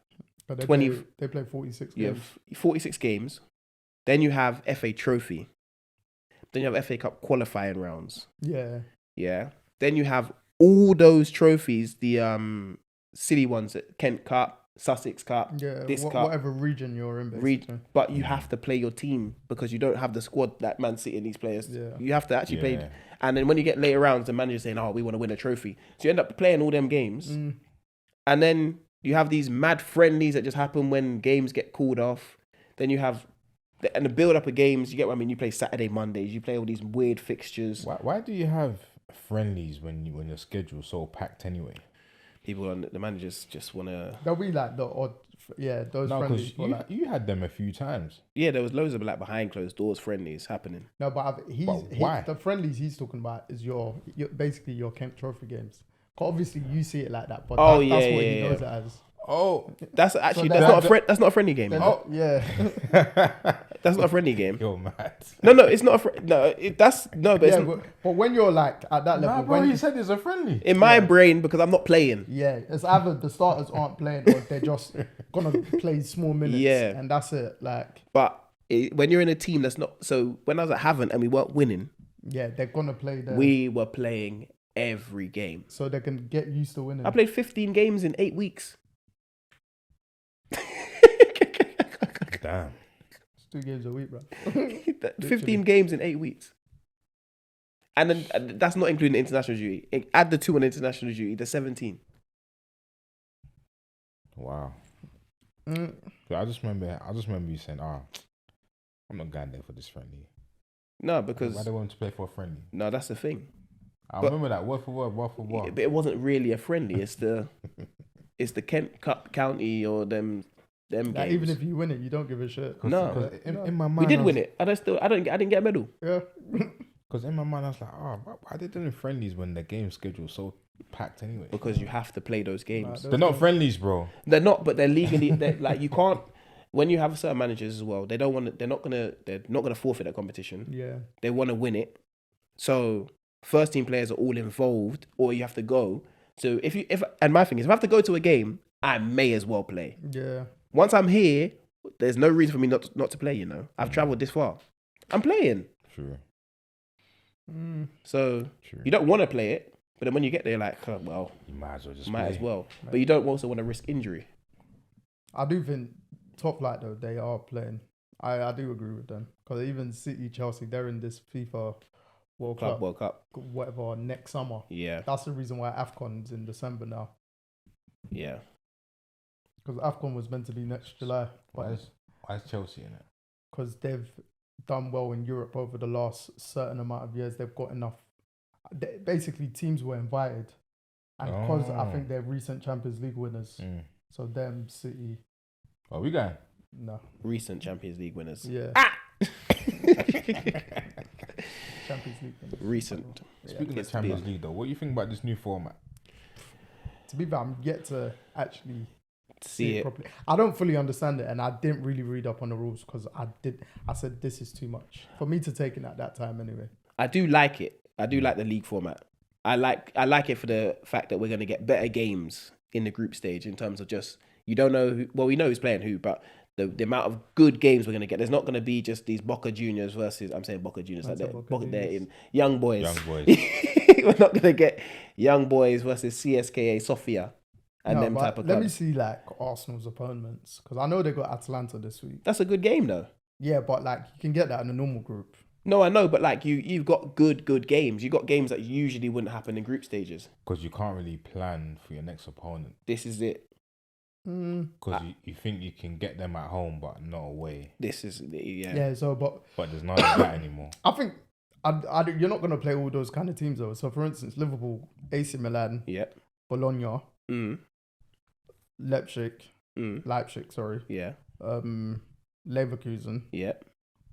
20, they play 46 games. You have 46 games. Then you have FA Trophy. Then you have FA Cup qualifying rounds. Yeah. Then you have all those trophies, the city ones, Kent Cup, Sussex Cup, this cup, whatever region you're in, basically. But you have to play your team because you don't have the squad that Man City and these players. You have to actually play. And then when you get later rounds, the manager's saying, "Oh, we want to win a trophy." So you end up playing all them games, and then you have these mad friendlies that just happen when games get called off. Then you have the build up of games. You get what I mean? You play Saturday, Mondays. You play all these weird fixtures. Why do you have friendlies when your schedule's so packed anyway? People on the managers just want to. They'll be like the odd, those friendlies. You had them a few times. Yeah, there was loads of like behind closed doors friendlies happening. No, but why? The friendlies he's talking about is your basically your Kent Trophy games. Obviously, you see it like that, but that's what he knows it as. Oh, that's actually that's not a friendly game. Oh yeah, that's not a friendly game. You're mad. No, it's not but when you're like at that level, bro, he said it's a friendly. In my brain, because I'm not playing. Yeah, it's either the starters aren't playing or they're just gonna play small minutes. Yeah, and that's it. Like, but when you're in a team that's not. So when I was at Havant and we weren't winning. Yeah, they're gonna play. We were playing every game, so they can get used to winning. I played 15 games in 8 weeks. Damn. It's 2 games a week, bro. 15 games in 8 weeks. And then that's not including international duty. Add the 2 on international duty, the 17. Wow. I just remember you saying, I'm not going there for this friendly. No, because why do they want to play for a friendly? No, that's the thing. I remember that word for word. But it wasn't really a friendly. It's the Kent Cup County or them games. Even if you win it, you don't give a shit. No, in my mind we did win it. I didn't get a medal. Yeah. Because in my mind I was like, why are they doing friendlies when the game schedule is so packed anyway? Because you have to play those games. They're not friendlies, bro. They're not, but they're legally like you can't. When you have certain managers as well, they don't want. They're not gonna forfeit that competition. Yeah. They want to win it. So first team players are all involved, or you have to go. So and my thing is, if I have to go to a game, I may as well play. Yeah. Once I'm here, there's no reason for me not to play. You know, I've traveled this far. I'm playing. True. So True. You don't want to play it, but then when you get there, like, well, you might as well just might play. as well. But you don't also want to risk injury. I do think top flight though they are playing. I do agree with them because even City, Chelsea, they're in this FIFA World Cup, whatever next summer. Yeah, that's the reason why AFCON's in December now. Yeah, because AFCON was meant to be next July. Why is Chelsea in it? Because they've done well in Europe over the last certain amount of years. They've got enough. Basically, teams were invited, and because I think they're recent Champions League winners, so them City. Oh, we going? No. Recent Champions League winners. Yeah. Champions League winners. Recent. Speaking of Champions League, though, what do you think about this new format? To be fair, I'm yet to actually see it properly. I don't fully understand it, and I didn't really read up on the rules because I said this is too much for me to take in at that time anyway. I do like it. I do like the league format. I like it for the fact that we're going to get better games in the group stage in terms of just, you don't know who, well, we know who's playing who, but the amount of good games we're going to get. There's not going to be just these Boca Juniors versus, I'm saying Boca Juniors, like they're in Young Boys. We're not going to get Young Boys versus CSKA Sofia and them type of clubs. Let me see like Arsenal's opponents, because I know they got Atalanta this week. That's a good game though. Yeah, but like you can get that in a normal group. No, I know, but like you've got good games. You've got games that usually wouldn't happen in group stages. Because you can't really plan for your next opponent. This is it. Because you think you can get them at home, but not away. This is Yeah. So, but there's none of that anymore. I think you're not going to play all those kind of teams though. So, for instance, Liverpool, AC Milan, Bologna, Leipzig, sorry. Yeah. Leverkusen. Yeah.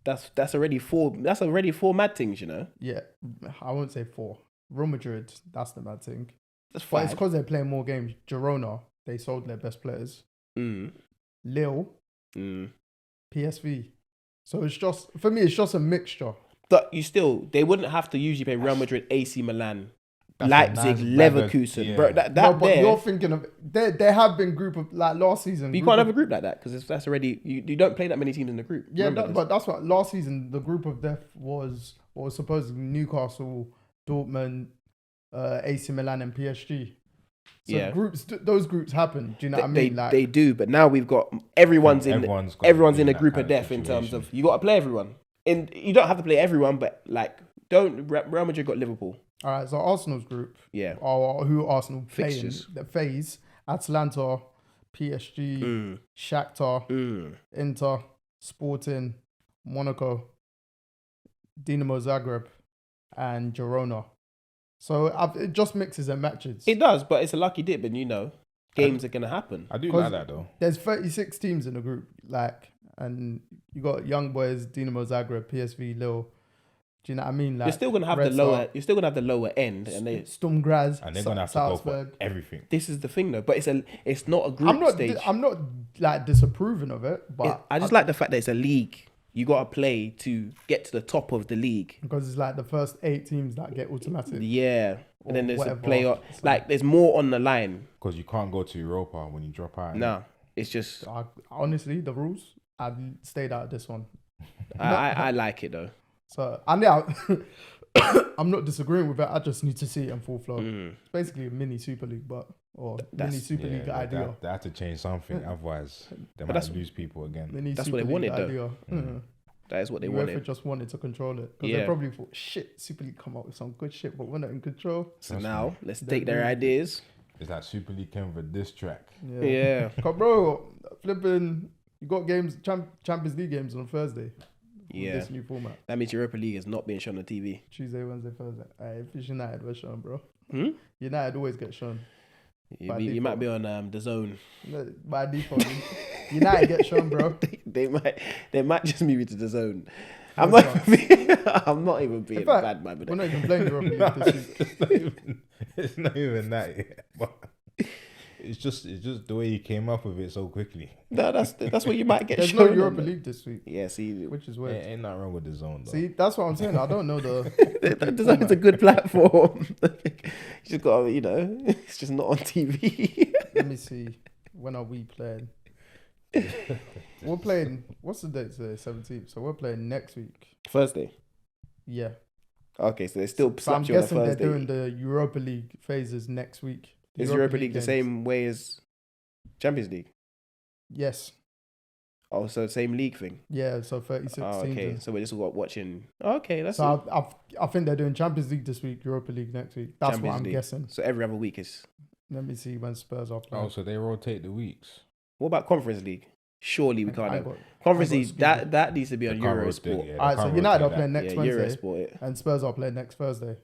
That's already four. That's already four mad things, you know. Yeah, I won't say 4. Real Madrid, that's the mad thing. That's But 5. it's because they're playing more games. Girona, they sold their best players. Lille, PSV. So it's just, for me, it's just a mixture. But they wouldn't have to usually play Real Madrid, AC Milan, That's Leipzig, a nice Leverkusen, yeah. bro. That No, but there. you're thinking of, there have been group of, like last season. But you can't have a group like that because that's already you don't play that many teams in the group. Yeah, Remember this. but that's what last season the group of death was supposedly Newcastle, Dortmund, AC Milan, and PSG. So those groups happen. Do you know what I mean? Like they do, but now we've got everyone's in a group of death in terms of you got to play everyone. And you don't have to play everyone, but like Real Madrid got Liverpool. All right, so Arsenal's group. Yeah. Or who Arsenal Fixtures. playing? The phase: Atalanta, PSG, Shakhtar, Inter, Sporting, Monaco, Dinamo Zagreb, and Girona. So it just mixes and matches. It does, but it's a lucky dip, and you know, games are gonna happen. I do like that though. There's 36 teams in the group, and you got Young Boys, Dinamo Zagreb, PSV, Lille. Do you know what I mean? Like, you're still gonna have the lower. You're still gonna have the lower end, and Sturm Graz, and they're gonna have to go for everything. This is the thing, though. But it's not a group stage. I'm not like disapproving of it, but I just like the fact that it's a league. You got to play to get to the top of the league because it's like the first 8 teams that get automatic. Yeah, and then there's a playoff. Like there's more on the line. Because you can't go to Europa when you drop out. No, it's just honestly the rules. I've stayed out of this one. I like it though. So I'm not disagreeing with it. I just need to see it in full flow. It's basically a mini Super League, mini Super League idea. They have to change something, otherwise they might lose people again. That's what they wanted, though. That is what they wanted. UEFA just wanted to control it because they probably thought, shit, Super League come up with some good shit, but we're not in control. So now let's take their ideas. Is that Super League came with this track? Yeah. Bro, flipping, you got games, Champions League games on Thursday. Yeah. This new format. That means Europa League is not being shown on TV. Tuesday, Wednesday, Thursday. If it's United, we're shown, bro. United always get shown. You might be on the zone. By default, United get shown, bro. they might just move you to the zone. I'm not even being bad, man. We're not even playing Europa League this week. It's not even that yet. But it's just the way you came up with it so quickly. No, that's what you might get. There's shown no Europa League this week. Yeah, see, which is weird. Ain't nothing wrong with the zone though. See, that's what I'm saying. I don't know the zone is a good platform. You just got, it's just not on TV. Let me see. When are we playing? We're playing. What's the date today? 17th. So we're playing next week. Thursday. Yeah. Okay, so they still So I'm slapped you on a guessing Thursday. they're doing the Europa League phases next week. Is Europa League the same way as Champions League? Yes. Oh, so same league thing. Yeah. So 36 teams. Okay, so we're just watching. Okay, that's so I think they're doing Champions League this week, Europa League next week. That's Champions what I'm League. guessing. So every other week is. Let me see when Spurs are playing. Oh, so they rotate the weeks. What about Conference League? Surely we can't. got Conference League that needs to be on Eurosport. Alright, so United are playing next Wednesday, Eurosport. and Spurs are playing next Thursday.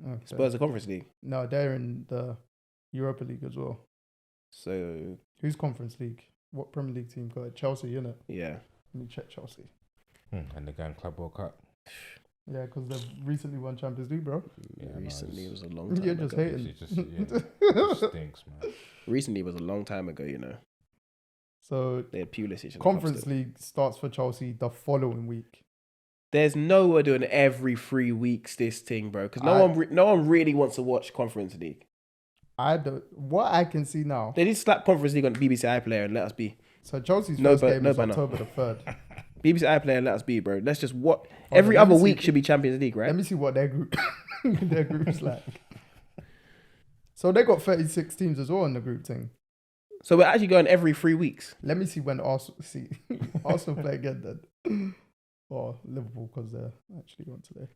Okay. Spurs are Conference League. No, they're in the Europa League as well. So who's Conference League? What Premier League team got it? Chelsea, innit? Yeah. Let me check Chelsea. And they're going Club World Cup. Yeah, because they've recently won Champions League, bro. Yeah, recently it was a long time You're just ago. hating. It just stinks, man. Recently was a long time ago, So they had Pulisic. in the Conference club still. League starts for Chelsea the following week. There's no one doing every 3 weeks this thing, bro. Because no one really wants to watch Conference League. What I can see now. They need to slap Conference League on BBC iPlayer and let us be. So Chelsea's first game is October the 3rd. BBC iPlayer and let us be, bro. Let's just what every other week should be Champions League, right? Let me see what their group's like. So they got 36 teams as well in the group thing. So we're actually going every 3 weeks. Let me see when Arsenal play again then. or Liverpool because they're actually going today.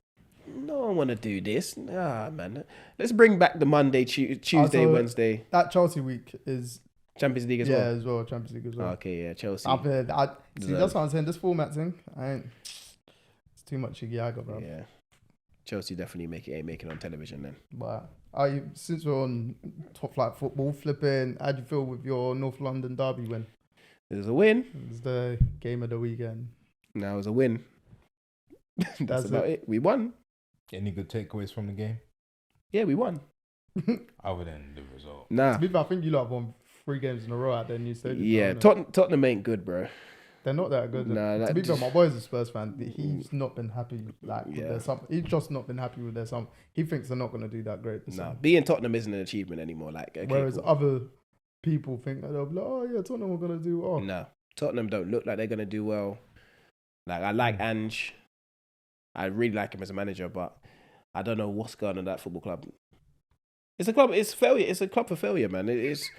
No one want to do this. Nah, man. Let's bring back the Monday, Tuesday, Also, Wednesday. That Chelsea week is Champions League as yeah well. as well. Champions League as well. Okay, yeah, Chelsea. See, that's what I'm saying. This format thing, it's too much Iggy bro. Yeah, Chelsea definitely ain't making on television then. But since we're on top flight football, flipping, how'd you feel with your North London derby win? It was a win. It was the game of the weekend. No, it was a win. That's about it. We won. Any good takeaways from the game? Yeah, we won. Other than the result. Nah. To be fair, I think you lot have won 3 games in a row at their new stadium. Yeah, Tottenham ain't good, bro. They're not that good. Nah, to be fair, my boy's a Spurs fan. He's not been happy. He's just not been happy with their sum. He thinks they're not going to do that great. Nah, being Tottenham isn't an achievement anymore. Whereas other people think that they'll be like, oh yeah, Tottenham are going to do well. No, Tottenham don't look like they're going to do well. I like Ange. I really like him as a manager, but I don't know what's going on in that football club. It's a club. It's failure. It's a club for failure, man. It's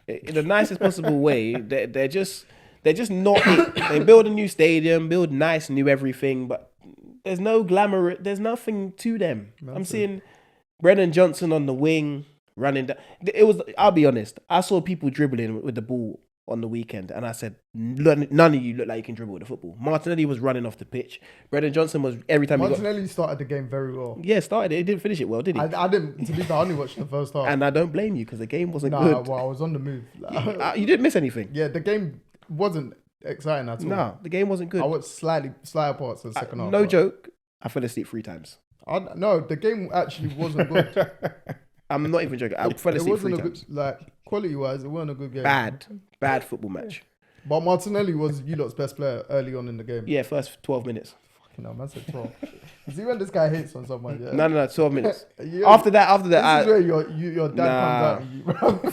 in the nicest possible way. They're just not it. They build a new stadium, build nice, new everything, but there's no glamour. There's nothing to them. I'm seeing Brennan Johnson on the wing running down. I'll be honest. I saw people dribbling with the ball on the weekend, and I said, none of you look like you can dribble with the football. Martinelli was running off the pitch. Brennan Johnson was every time Martinelli started the game very well. Yeah, started it. He didn't finish it well, did he? I didn't. To be fair, I only watched the first half. And I don't blame you because the game wasn't good. Well, I was on the move. You didn't miss anything. Yeah, the game wasn't exciting at all. No, the game wasn't good. I watched slighter parts of the second half. No joke. I fell asleep 3 times. No, the game actually wasn't good. I'm not even joking. I fell asleep 3 times. Quality-wise, it wasn't a good game. Bad football match. But Martinelli was you lot's best player early on in the game. Yeah, first 12 minutes. Fucking hell, man said 12. See when this guy hates on someone, yeah? No, 12 minutes. After that, this is where your dad comes out.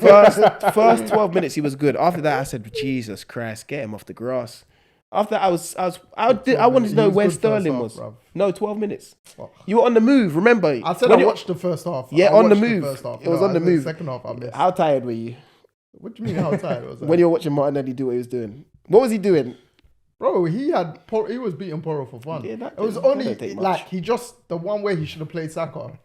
You, first 12 minutes he was good. After that, I said, Jesus Christ, get him off the grass. After that, I wanted to know where Sterling was. No, 12 minutes. Oh. You were on the move, remember? I said I watched the first half. Yeah, on the move. It was on the move. Second half, I missed. How tired were you? What do you mean how tired was I? When you were watching Martinelli do what he was doing. What was he doing? Bro, he was beating Porro for fun. Yeah, it was only the one way he should have played Saka.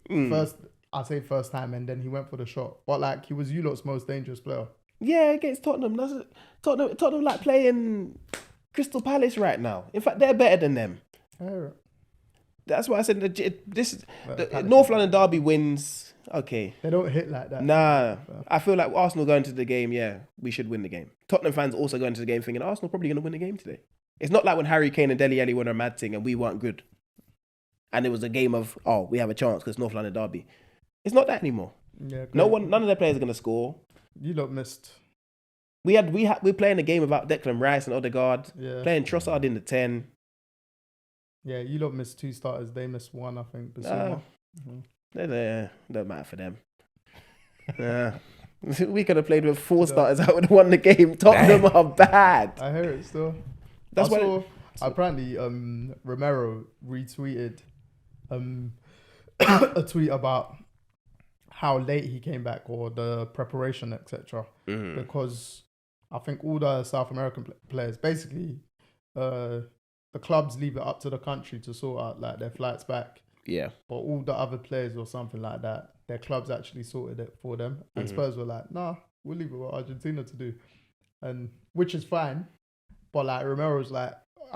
First time, and then he went for the shot. But he was you lot's most dangerous player. Yeah, against Tottenham. Tottenham like playing Crystal Palace right now. In fact, they're better than them. That's why I said the North London derby wins. Okay, they don't hit like that. Nah, I feel like Arsenal going to the game. Yeah, we should win the game. Tottenham fans also going to the game thinking Arsenal probably going to win the game today. It's not like when Harry Kane and Dele Alli won a mad thing and we weren't good, and it was a game of we have a chance because North London derby. It's not that anymore. Yeah, none of their players are going to score. You lot missed. We're playing a game about Declan Rice and Odegaard. Yeah. Playing Trossard in the 10. Yeah, you lot missed 2 starters. They missed 1, I think. Don't matter for them. We could have played with 4 starters. I would have won the game. Tottenham are bad. I hear it still. Apparently, Romero retweeted a tweet about how late he came back or the preparation, etc. Because I think all the South American players, basically, the clubs leave it up to the country to sort out their flights back. Yeah. But all the other players or something like that, their clubs actually sorted it for them. And Spurs were like, nah, we'll leave it for Argentina to do. And which is fine. But Romero's I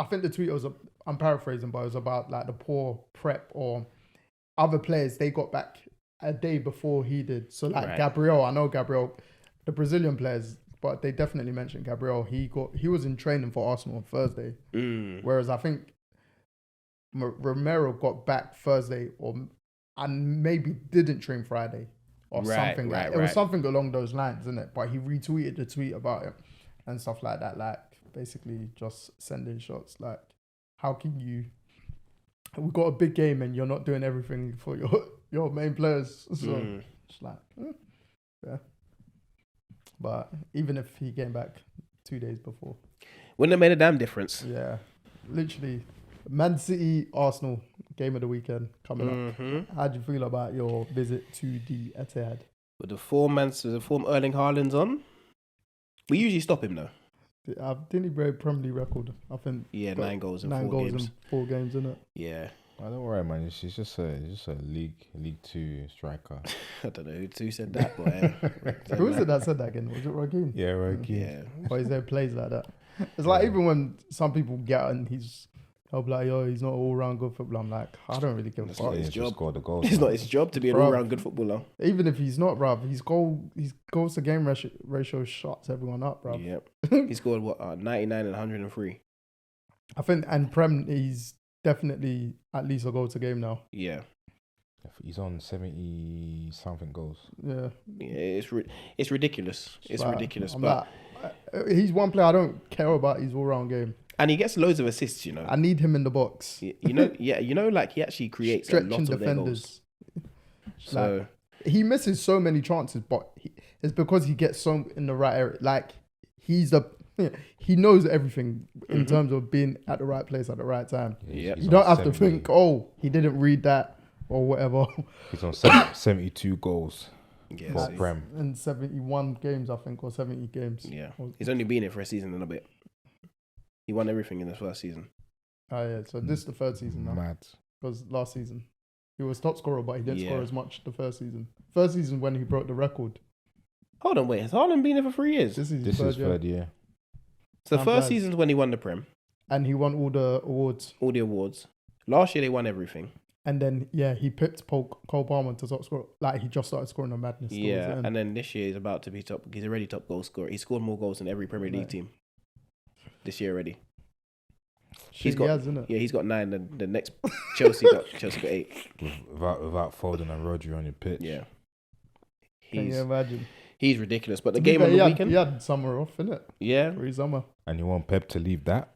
think the tweet was, I'm paraphrasing, but it was about the poor prep or other players, they got back a day before he did. So Gabriel, I know Gabriel, the Brazilian players, but they definitely mentioned Gabriel. He was in training for Arsenal on Thursday. Whereas I think Romero got back Thursday and maybe didn't train Friday or something. It was something along those lines, isn't it? But he retweeted the tweet about it and stuff like that. Basically just sending shots. How can you? We've got a big game and you're not doing everything for your main players. So it's yeah. But even if he came back 2 days before, wouldn't have made a damn difference. Yeah, literally. Man City, Arsenal, game of the weekend coming up. How do you feel about your visit to the Etihad? With the form Erling Haaland's on, we usually stop him though. Didn't he break Premier League record? I think. Yeah, got 9 goals in 9 4 goals games. in 4 games, isn't it? Yeah. I don't worry, man. He's just a League Two striker. I don't know who said that, but Who was it that said that again? Was it Joaquin? Yeah, right. yeah. Or is there plays like that? It's like even when some people get and I'll be like, yo, he's not all round good footballer. I'm like, I don't really give a That's fuck. not his Just job. score the goals. It's man. not his job to be an Bruv. all-round good footballer. Even if he's not, bruv, his goals to game ratio shuts everyone up, bruv. Yep. He scored 99 and 103. I think, and Prem, he's definitely at least a goal to game now. Yeah. He's on 70 something goals. Yeah. Yeah, it's ridiculous. It's Like, ridiculous, I'm but like, he's one player I don't care about his all-round game. and he gets loads of assists, you know. I need him in the box. Like he actually creates a lot Stretching of their goals. So He misses so many chances, but it's because he gets so in the right area. Like he knows everything in terms of being at the right place at the right time. Yeah. You don't have to think, oh, he didn't read that or whatever. He's on 72 goals yeah, for so Prem. In 71 games, I think, or 70 games. yeah. He's only been here for a season and a bit. He won everything in his first season. Oh, yeah. So this is the third season now. Mad. Because last season, he was top scorer, but he didn't Yeah. score as much the first season. First season when he broke the record. Hold on, wait. Has Haaland been here for 3 years? This is his This third is year. third year. So the Time first flies. season's when he won the Prem, And he won all the awards. all the awards. Last year they won everything. And then, he picked Cole Palmer to top scorer. Like, he just started scoring on madness. towards the Yeah, end. and then this year he's about to be top. He's already top goal scorer. He scored more goals than every Premier League Right. team this year already. Shit, got- he has, isn't it? Yeah, he's got 9. The next Chelsea got 8. Without Foden and Rodri on your pitch. Yeah, Can you imagine? he's ridiculous. But the To be game fair, on the he weekend, had summer off, innit? yeah, Pre-summer. And you want Pep to leave that?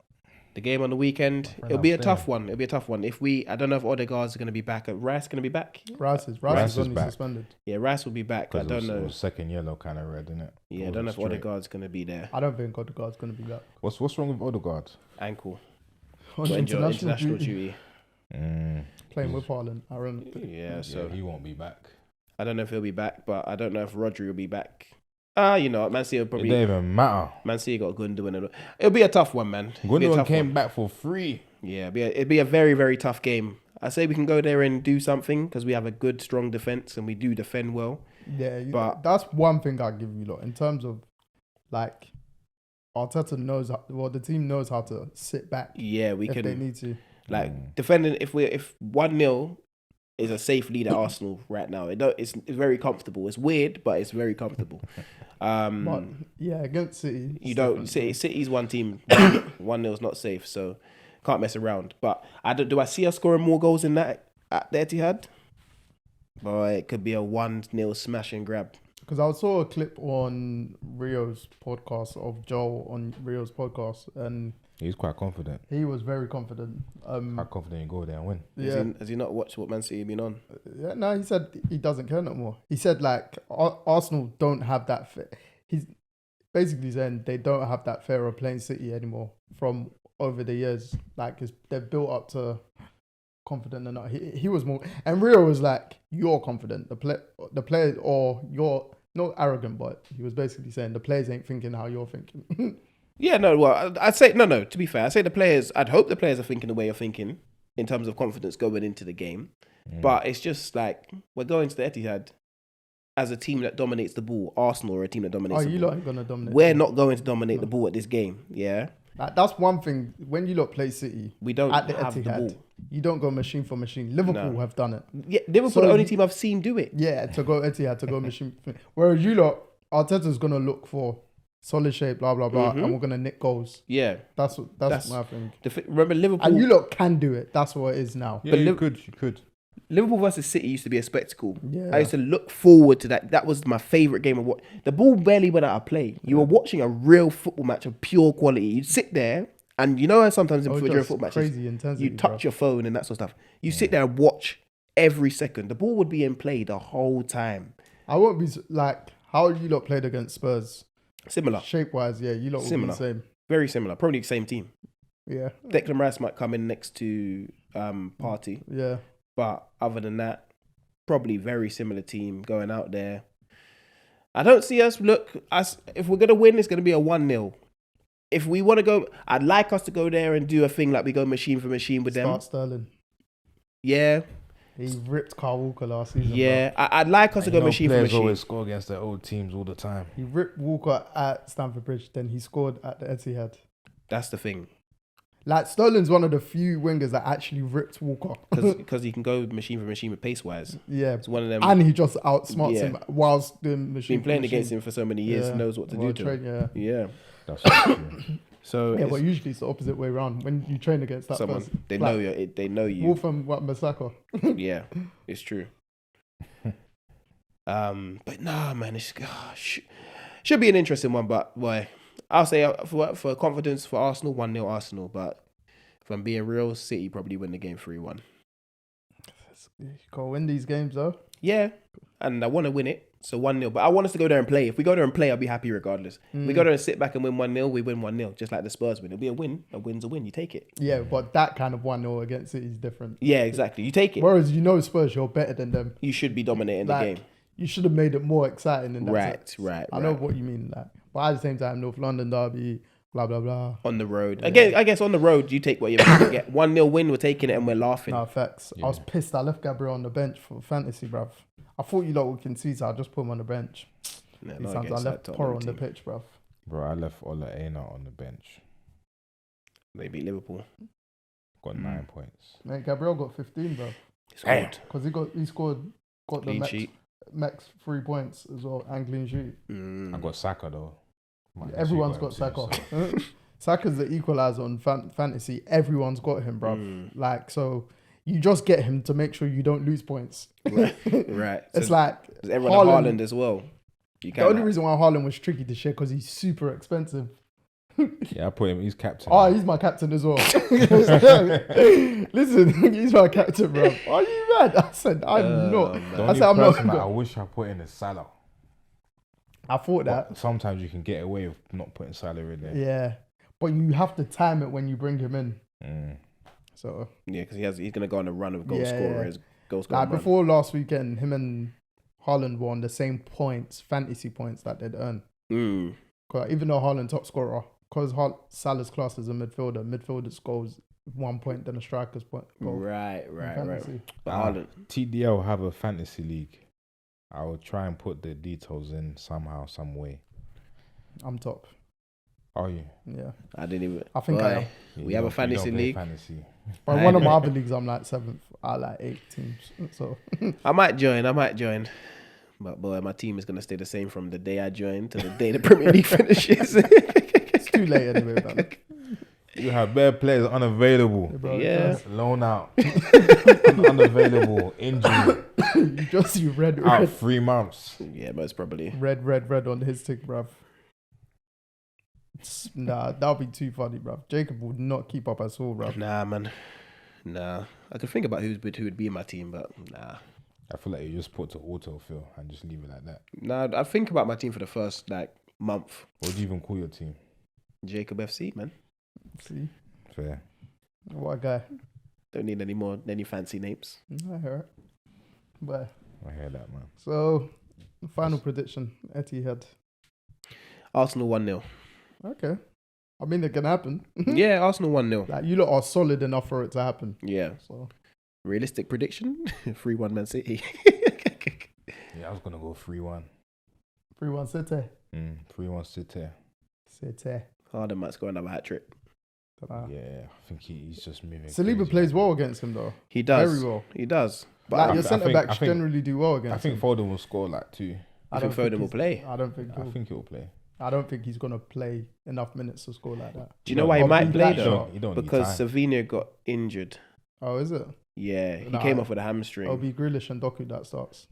the game on the weekend, Right it'll be a upstairs. tough one. It'll be a tough one. I don't know if Odegaard's going to be back. Rice going to be back? Rice is Rice is only back. suspended. Yeah, Rice will be back. I Because don't it know. was second yellow kind of red, innit? Yeah, I don't know if Odegaard's going to be there. I don't think Odegaard's going to be back. What's wrong with Odegaard? Ankle. On Got international duty. duty. Playing with Haaland. Aaron. Yeah, so he won't be back. I don't know if he'll be back, but I don't know if Rodri will be back. You know, Man City will It probably. don't even matter. Man City got Gundogan and it'll be a tough one, man. It'll be a Gundogan tough came one. back for free. Yeah, it'd be a very, very tough game. I say we can go there and do something because we have a good, strong defense and we do defend well. Yeah, But- that's one thing I give you, lot. In terms of, like, Arteta knows, the team knows how to sit back Yeah, we if they can need to. defending. If 1-0 is a safe lead at Arsenal right now, it's very comfortable. It's weird, but it's very comfortable. But, yeah, against City. You it's don't. different. City's one team. 1-0 is not safe, so can't mess around. But do I see us scoring more goals than that at the Etihad? Boy, it could be a 1-0 smash and grab. Because I saw a clip on Rio's podcast of Joel on Rio's podcast, and He's quite confident. he was very confident. Quite confident you go there and win. Yeah, Has he not watched what Man City been on? yeah. No, he said he doesn't care no more. He said like Arsenal don't have that. He's basically saying they don't have that fear of playing City anymore from over the years. Like they've built up to confident enough. He was more, and Rio was like, "You're confident. The players, or you're not arrogant, but he was basically saying the players ain't thinking how you're thinking." Yeah, no. Well, I'd say no. To be fair, I say the players. I'd hope the players are thinking the way you're thinking in terms of confidence going into the game. But it's just like we're going to the Etihad as a team that dominates the ball. Arsenal are a team that dominates the you ball. lot ain't gonna dominate. We're not going to dominate the ball at this game. Yeah, Like, that's one thing. When you lot play City we don't at the have the ball. Etihad, you don't go machine for machine. Liverpool No. have done it. Yeah, Liverpool So are the only you- team I've seen do it. Yeah, to go Etihad, to go machine. Whereas you lot, Arteta's gonna look for solid shape, blah blah blah, and we're gonna nick goals. Yeah, That's That's- my thing. remember Liverpool. And you lot can do it. That's what it is now. Yeah, But you could. Liverpool versus City used to be a spectacle. Yeah. I used to look forward to that. That was my favourite game of what. The ball barely went out of play. You were watching a real football match of pure quality. You'd sit there, and you know how sometimes Oh, during just football matches, crazy intensity. you touch your phone and that sort of stuff. You sit there and watch every second. The ball would be in play the whole time. I won't be like how you lot played against Spurs. Similar, Shape wise, yeah, you lot will be Similar. the same. very similar. Probably the same team. Yeah, Declan Rice might come in next to Partey, yeah. but other than that, probably very similar team going out there. I don't see us if we're gonna win, it's gonna be a 1-0. if we want to go, I'd like us to go there and do a thing like we go machine for machine with them. Start Sterling. Yeah. He ripped Kyle Walker last season. Yeah. I'd like us to go machine for players machine. always score against their old teams all the time. He ripped Walker at Stamford Bridge, then he scored at the Etihad. That's the thing. Like, Sterling's one of the few wingers that actually ripped Walker. Because he can go machine for machine with pace-wise. Yeah. It's one of them. And he just outsmarts him whilst doing machine. Been playing against him for so many years, knows what to do to him. Yeah. That's true. So yeah, but usually it's the opposite way around. When you train against that someone, person, they like, know you. They know you. Wolf and Masako. Yeah, it's true. But nah, man, it's should be an interesting one. But boy, I'll say for confidence for Arsenal, 1-0 Arsenal. But if I'm being real, City probably win the game 3-1. You can't win these games though. Yeah, and I want to win it. So 1-0. But I want us to go there and play. If we go there and play, I'll be happy regardless. If we go there and sit back and win 1-0, we win 1-0. Just like the Spurs win. It'll be a win. A win's a win. You take it. Yeah, but that kind of 1-0 against City is different. Yeah, exactly. You take it. Whereas Spurs, you're better than them. You should be dominating the game. You should have made it more exciting in that sense. Right. I know what you mean. Like, but at the same time, North London derby, blah, blah, blah. On the road. Again, I guess on the road, you take what you're going to get. 1-0 win, we're taking it and we're laughing. No, facts. Yeah. I was pissed. I left Gabriel on the bench for fantasy, bruv. I thought you lot would concede, so I just put him on the bench. Yeah, I left Porro on the pitch, bruv. Bro, I left Ola Aina on the bench. They beat Liverpool. Got 9 points. Mate, Gabriel got 15, bro. Because he got the max 3 points as well, and clean sheet. I got Saka though. Everyone's got Saka. So. Saka's the equalizer on fantasy. Everyone's got him, bruv. Like, so you just get him to make sure you don't lose points. Right. It's so like everyone Haaland as well. The only reason why Haaland was tricky to share because he's super expensive. Yeah, I put him. He's captain. Oh, he's my captain as well. Listen, he's my captain, bro. Are you mad? I said I'm not. I said I'm not. I wish I put in a Salah. I thought that. But sometimes you can get away with not putting Salah in there. Yeah, but you have to time it when you bring him in. So yeah, because he's gonna go on a run of goal scorers. Like before last weekend, him and Haaland were on the same points, fantasy points that they'd earn. Even though Haaland top scorer, because Salah's class as a midfielder, midfielders scores 1 point than a striker's point. Right. But Haaland, TDL have a fantasy league. I will try and put the details in somehow, some way. I'm top. Are you? Yeah. I didn't even. I think I am. Yeah, we have a fantasy league. But one of my other leagues, I'm like 7th. I like 8 teams. So I might join. But boy, my team is gonna stay the same from the day I joined to the day the Premier League finishes. It's too late anyway, man. You have bare players unavailable. Yeah, bro, loan out. Unavailable. Injury. you read out 3 months. Yeah, most probably. Red on his tick, bruv. Nah, that'll be too funny, bruv. Jacob would not keep up at all, bruv. Nah, man. Nah. I could think about who would be in my team, but nah. I feel like you just put to autofill and just leave it like that. Nah, I think about my team for the first month. What do you even call your team? Jacob FC, man. See? Fair. What a guy. Don't need any fancy names. I hear it. But I hear that, man. So, final prediction. Etihad. Arsenal 1-0. Okay. I mean, it can happen. Yeah, Arsenal 1-0. Like, you lot are solid enough for it to happen. Yeah. So, realistic prediction? 3-1 Man City. Yeah, I was going to go 3-1. 3-1 City. 3-1 City. Haaland might score another hat-trick. Yeah, I think he's just moving. Saliba plays well against him, though. He does. Very well. He does. But like, your centre-backs generally do well against him. I think Foden will score 2. I think Foden will play. I think he'll play. I don't think he's going to play enough minutes to score like that. Do you know why he might play, though? You don't because Savinho got injured. Oh, is it? Yeah, he came off with a hamstring. It'll be Grealish and Doku that starts.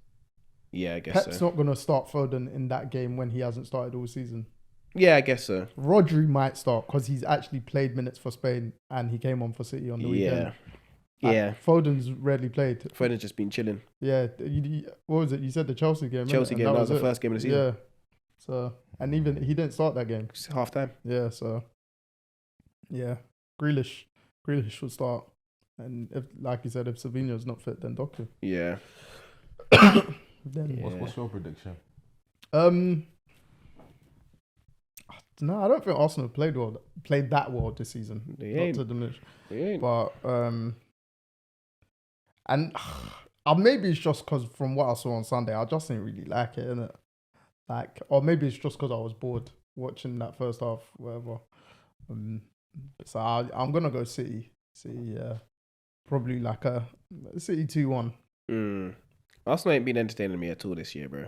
Yeah, I guess Pep's not going to start Foden in that game when he hasn't started all season. Yeah, I guess so. Rodri might start because he's actually played minutes for Spain and he came on for City on the weekend. Yeah. Foden's rarely played. Foden's just been chilling. Yeah. What was it? You said the Chelsea game. Chelsea game. That was the first game of the season. Yeah. So, and even he didn't start that game. It's half time. Yeah. So, yeah. Grealish should start. And if, like you said, if Savinho's not fit, then Doku. Yeah. Then what's your prediction? No, I don't think Arsenal played that well this season. They Not ain't. to diminish, They ain't. but and maybe it's just because from what I saw on Sunday, I just didn't really like it, innit? Like, or maybe it's just because I was bored watching that first half, whatever. So I'm gonna go City. City, probably like a City 2-1. Arsenal ain't been entertaining me at all this year, bro.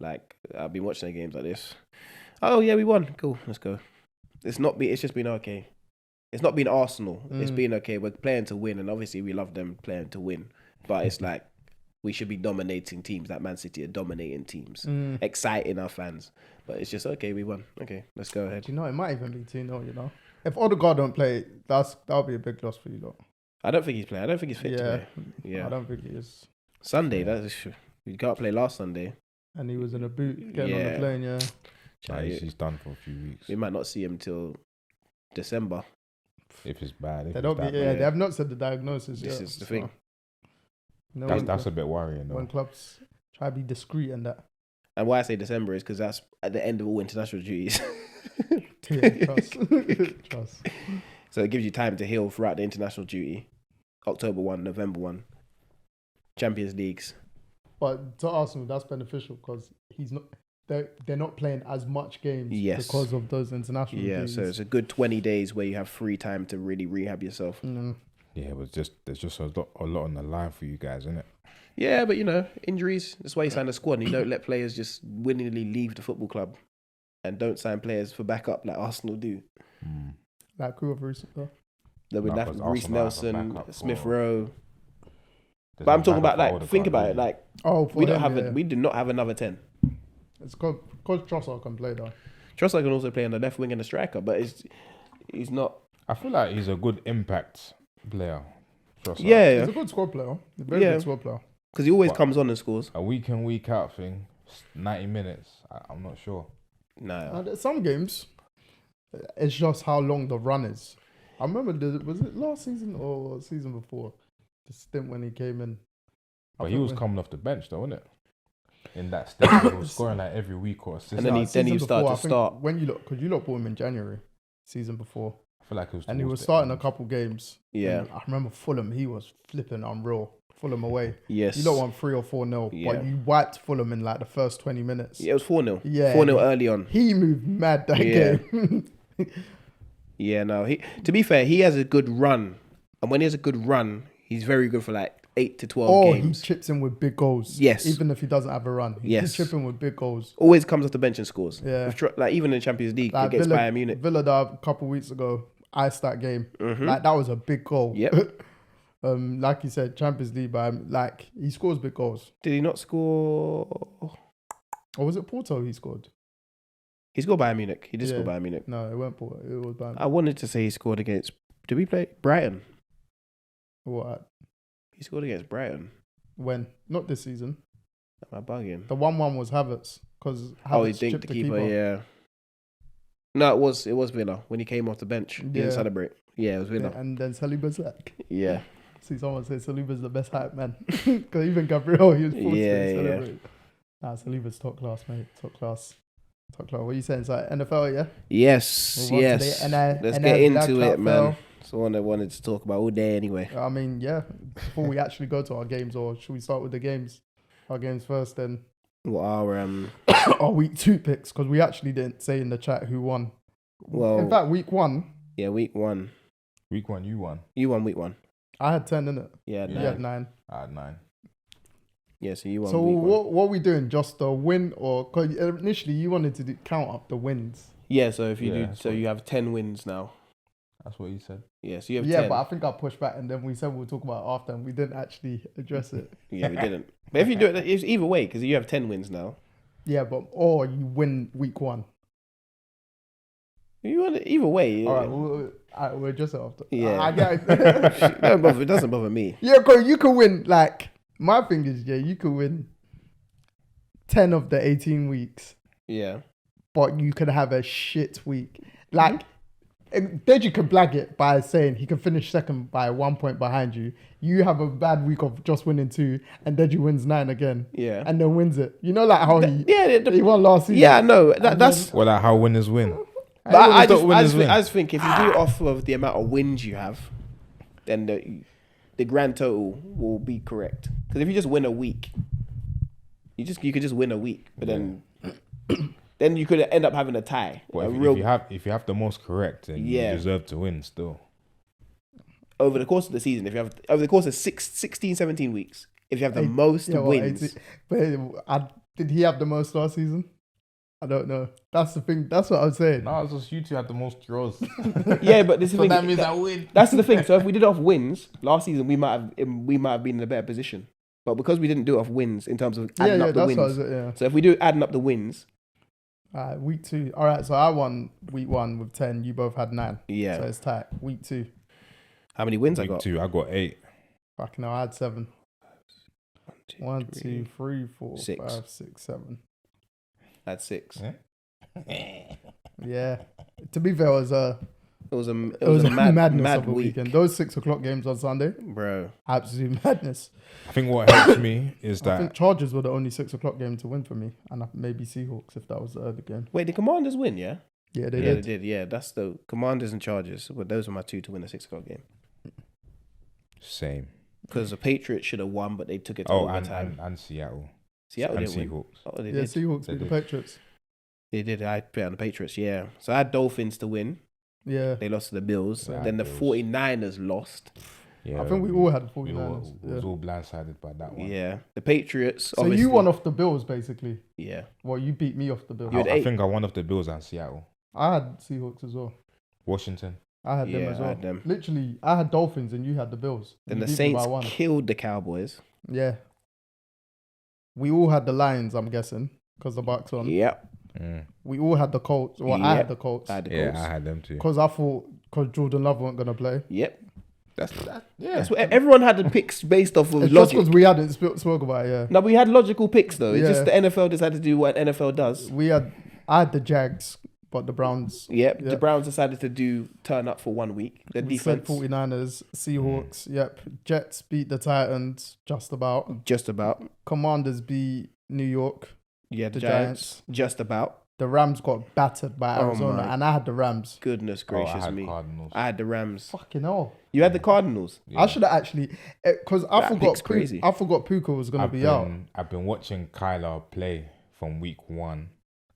Like, I've been watching the games like this. Oh yeah, we won. Cool, let's go. It's just been okay. It's not been Arsenal. It's been okay. We're playing to win, and obviously we love them playing to win. But it's like we should be dominating teams. Like Man City are dominating teams, exciting our fans. But it's just okay. We won. Okay, let's go ahead. Do you know, it might even be 2-0, you know. If Odegaard don't play, that'll be a big loss for you, though. I don't think he's playing. I don't think he's fit to play. Yeah, I don't think he is. Sunday. We can't play last Sunday. And he was in a boot getting on the plane. Yeah. He's done for a few weeks. We might not see him till December. If it's bad, they have not said the diagnosis yet. This is the thing. That's a bit worrying, though. When clubs try to be discreet and that. And why I say December is because that's at the end of all international duties. Trust. So it gives you time to heal throughout the international duty. October 1, November 1. Champions Leagues. But to Arsenal, that's beneficial because they're not playing as much games because of those international duties. So it's a good 20 days where you have free time to really rehab yourself. Yeah, but there's just a lot on the line for you guys, isn't it? Yeah, but injuries. That's why you sign a squad. And you don't let players just willingly leave the football club, and don't sign players for backup like Arsenal do. Like who have recently? Reece Nelson, Smith Rowe. But I'm talking about think about it. Like, we do not have another 10. It's because Trossard can play though. Trossard can also play on the left wing and the striker, but he's not. I feel like he's a good impact player. Trossard. Yeah, he's a good squad player. A very good squad player. Because he always comes on and scores. A week in, week out thing, 90 minutes. I'm not sure. No. Some games, it's just how long the run is. I remember, was it last season or season before? The stint when he came in. But he was coming off the bench though, wasn't it? In that stint, he was scoring like every week or assist. And then he started. When you look, because you bought him in January, season before. I feel like it was. And he was starting a couple games. Yeah. I remember Fulham, he was flipping unreal. Fulham away. Yes. You won 3 or 4-0, but you wiped Fulham in like the first 20 minutes. Yeah, it was 4-0. Yeah. 4-0 early on. He moved mad that game. Yeah, no. To be fair, he has a good run. And when he has a good run, he's very good for like 8 to 12 games. He chips in with big goals. Yes. Even if he doesn't have a run. He's chipping with big goals. Always comes off the bench and scores. Yeah. Like even in the Champions League against Bayern Munich. Villa a couple of weeks ago, iced that game. Like that was a big goal. Yep. Like you said, Champions League, but like he scores big goals. Did he not score? Or was it Porto he scored? He scored Bayern Munich. He did score Bayern Munich. No, it weren't Porto. It was Bayern. I wanted to say he scored against. Did we play Brighton? What? He scored against Brighton. When? Not this season. Am I bugging? The 1-1 was Havertz because he dinked the keeper. Yeah. No, it was Villa when he came off the bench. He didn't celebrate. Yeah, it was Villa. Yeah, and then Saliba's back. Yeah. See someone say Saliba's the best hype man because even Gabriel he was forced to celebrate. Nah, Saliba's top class, mate. Top class. What are you saying? It's like NFL, yeah? Yes. Let's get into it, man. It's the one I wanted to talk about all day anyway. I mean, yeah. Before we actually go to our games, or should we start with the games? Our games first, then. What are our week 2 picks? Because we actually didn't say in the chat who won. Well, in fact, week 1. Yeah, week 1. Week 1, you won. You won week 1. I had 10, innit? Yeah, You had 9. I had 9. Yeah, so you won. So week 1. what are we doing? Just a win, or cause initially you wanted to count up the wins? Yeah. So if you do, so you have 10 wins now. That's what you said. Yeah. So you have 10. Yeah, but I think I pushed back, and then we said we'll talk about it after, and we didn't actually address it. Yeah, we didn't. But if you do it, it's either way because you have 10 wins now. Yeah, or you win week 1. You want it either way. All right, we'll just after. Yeah. I get it. It doesn't bother me. Yeah, because you can win, like, my thing is, you can win 10 of the 18 weeks. Yeah. But you can have a shit week. Like, Deji can blag it by saying he can finish second by 1 point behind you. You have a bad week of just winning 2, and Deji wins 9 again. Yeah. And then wins it. You know, like how he won last season. Yeah, no, that's. Well, like how winners win. But I winners win. just think if you do it off of the amount of wins you have, then the grand total will be correct. Because if you just win a week, you could just win a week, but then you could end up having a tie. But if you have the most correct, then you deserve to win still. Over the course of the season, over the course of 16, 17 weeks, if you have the most wins. Did he have the most last season? I don't know. That's the thing. That's what I'm saying. No, it's just you two had the most draws. Yeah, but this is the thing. That means I win. That's the thing. So if we did it off wins last season, we might have been in a better position. But because we didn't do it off wins in terms of adding up the wins. So if we do adding up the wins. Week 2. All right, so I won week 1 with 10. You both had 9. Yeah. So it's tight. Week 2. How many wins week I got? 2, I got 8. Fucking hell, I had 7. 1, 2, 3, 4, 6. 5, 6, 7. I had 6. Yeah. To be fair, it was a mad of a week. weekend. Those 6 o'clock games on Sunday, bro, absolute madness. I think what helped me is I that think Chargers were the only 6 o'clock game to win for me, and maybe Seahawks if that was the early game. Wait, the Commanders win, yeah? Yeah, they did. Yeah, that's the Commanders and Chargers. But those were my 2 to win the 6 o'clock game. Same. Because the Patriots should have won, but they took it to overtime. And Seattle. Seattle and didn't Seahawks. Win. Oh, they did. Seahawks beat the Patriots. They did. I bet on the Patriots, yeah. So I had Dolphins to win. Yeah. They lost to the Bills. Yeah, then the 49ers lost. Yeah, I think we all had 49ers. We was all blindsided by that one. Yeah. The Patriots, so you won off the Bills, basically. Yeah. Well, you beat me off the Bills. I think I won off the Bills and Seattle. I had Seahawks as well. Washington. I had them as well. I had them. Literally, I had Dolphins and you had the Bills. Then the Saints killed the Cowboys. Yeah. We all had the Lions, I'm guessing, because the Bucks won. Yep. We all had the Colts. Well, I had the Colts. I had the Colts. I had them too. Because I thought Jordan Love weren't going to play. Yep. That's what everyone had the picks based off of it's logic. Just because we hadn't spoke about it, yeah. No, we had logical picks though. It's Yeah. just the NFL decided to do what NFL does. I had the Jags, but the Browns. Yep. The Browns decided to turn up for 1 week. The we defense. said 49ers, Seahawks. Yep. Jets beat the Titans just about. Just about. Commanders beat New York. Yeah, the Giants. Just about. The Rams got battered by Arizona, and I had the Rams. Goodness gracious me. Cardinals. I had the Rams. Fucking hell. You had the Cardinals. Yeah. I should have actually, because I forgot crazy. I forgot Puka was going to be out. I've been watching Kyler play from week 1,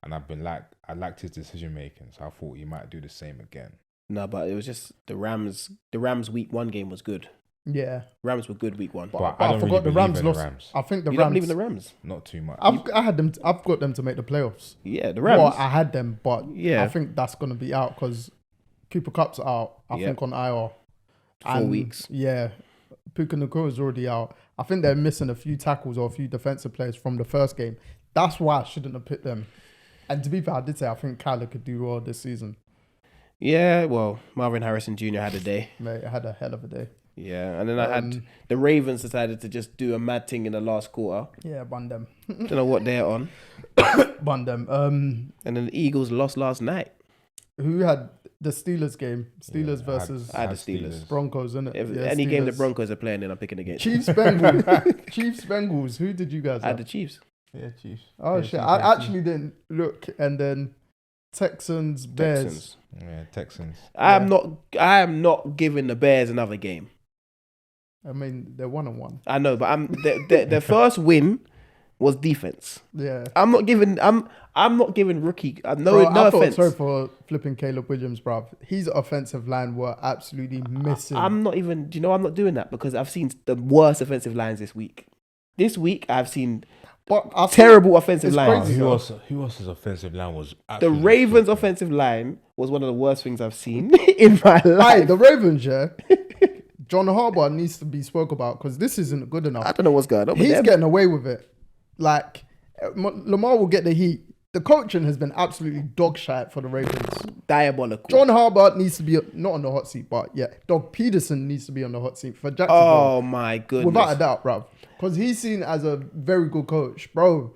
and I liked his decision making, so I thought he might do the same again. No, but it was just the Rams. The Rams week 1 game was good. Yeah, Rams were good week 1. But I forgot the Rams lost. I think the you Rams. don't believe in the Rams? Not too much. I've got them to make the playoffs. Yeah, the Rams. Well, I had them, but I think that's going to be out because Cooper Kupp's out. I think on IR. 4 weeks. Yeah, Puka Nacua is already out. I think they're missing a few tackles or a few defensive players from the first game. That's why I shouldn't have picked them. And to be fair, I did say I think Kyler could do well this season. Yeah, well, Marvin Harrison Jr. had a day. Mate, I had a hell of a day. Yeah, and then I had the Ravens decided to just do a mad thing in the last quarter. Yeah, bun them. Don't know what they're on. Bun them. And then the Eagles lost last night. Who had the Steelers game? Steelers versus I had the Steelers. Broncos, innit? Any game the Broncos are playing in, I'm picking against. Chiefs Bengals. Chiefs Bengals. Who did you guys have? I had the Chiefs. Yeah, Chiefs. Oh shit! I actually didn't look, and then Texans Bears. Yeah, Texans. I am not giving the Bears another game. I mean, they're 1-1. I know, but their first win was defense. Yeah. I'm not giving rookie. No offense. Sorry for flipping Caleb Williams, bruv. His offensive line were absolutely missing. I'm not even. Do you know I'm not doing that because I've seen the worst offensive lines this week. This week I've seen terrible offensive lines. Who else's offensive line was? The Ravens' offensive line was one of the worst things I've seen in my life. Aye, the Ravens, yeah. John Harbaugh needs to be spoke about because this isn't good enough. I don't know what's going on. He's getting away with it. Like, Lamar will get the heat. The coaching has been absolutely dog shit for the Ravens. Diabolical. John Harbaugh needs to be not on the hot seat, but yeah, Doug Peterson needs to be on the hot seat for Jacksonville. Oh my goodness. Without a doubt, bro. Because he's seen as a very good coach. Bro,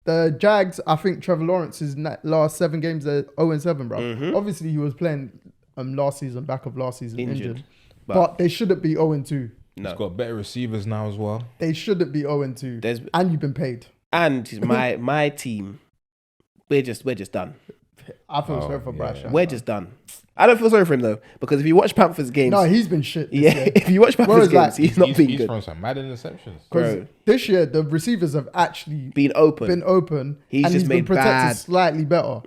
the Jags, I think Trevor Lawrence's last 7 games are 0-7, bro. Mm-hmm. Obviously, he was playing last season, back of last season, injured. But they shouldn't be 0-2. He's got better receivers now as well. They shouldn't be 0-2. And you've been paid. And my team, we're just done. I feel sorry for Bryce Young. We're just done. I don't feel sorry for him though, because if you watch Panthers games, no, he's been shit. If you watch Panthers games, he's not been good. He's from some mad interceptions. Because this year the receivers have actually been open. He's been protected bad. slightly better.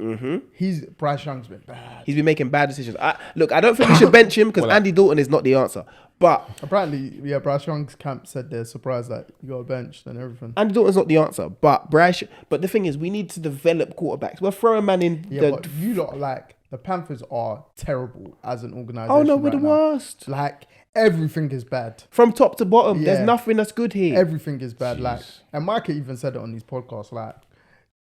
Bryce Young's been bad. He's been making bad decisions. I don't think we should bench him because Andy Dalton is not the answer. But apparently, Bryce Young's camp said they're surprised that you got a bench and everything. Andy Dalton's not the answer. But the thing is, we need to develop quarterbacks. We're throwing man in. But you lot the Panthers are terrible as an organization. Oh no, we're the worst. Like everything is bad from top to bottom. There's nothing that's good here. Everything is bad. Jeez. And Micah even said it on his podcast.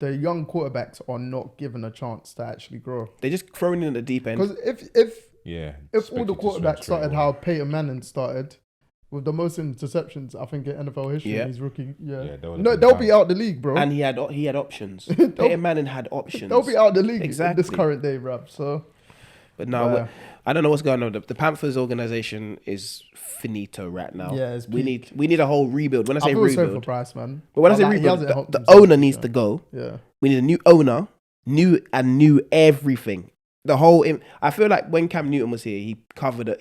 The young quarterbacks are not given a chance to actually grow. They're just thrown in at the deep end. Because if all the quarterbacks started how Peyton Manning started, with the most interceptions, I think, in NFL history in his rookie. They'll be out the league, bro. And he had options. Peyton Manning had options. They'll be out the league in this current day, bruv. So, but now I don't know what's going on. The Panthers organization is finito right now. Yeah, we need a whole rebuild. When I say feel rebuild, sorry for Price, man. But when I say rebuild, the owner needs to go. Yeah, we need a new owner, new everything. The whole, I feel like when Cam Newton was here, he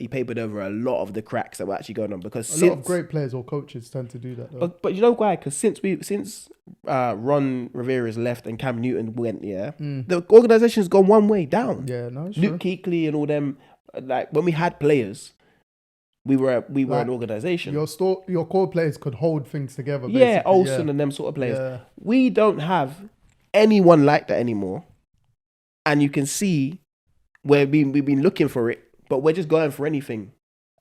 papered over a lot of the cracks that were actually going on because a lot of great players or coaches tend to do that. Though. But you know why? Because since Ron Rivera's left and Cam Newton went, the organization's gone one way down. Yeah, no, Luke Kuechly and all them. Like when we had players, we were an organization. Your core players could hold things together. Yeah, Olsen and them sort of players. Yeah. We don't have anyone like that anymore, and you can see. We've been looking for it, but we're just going for anything,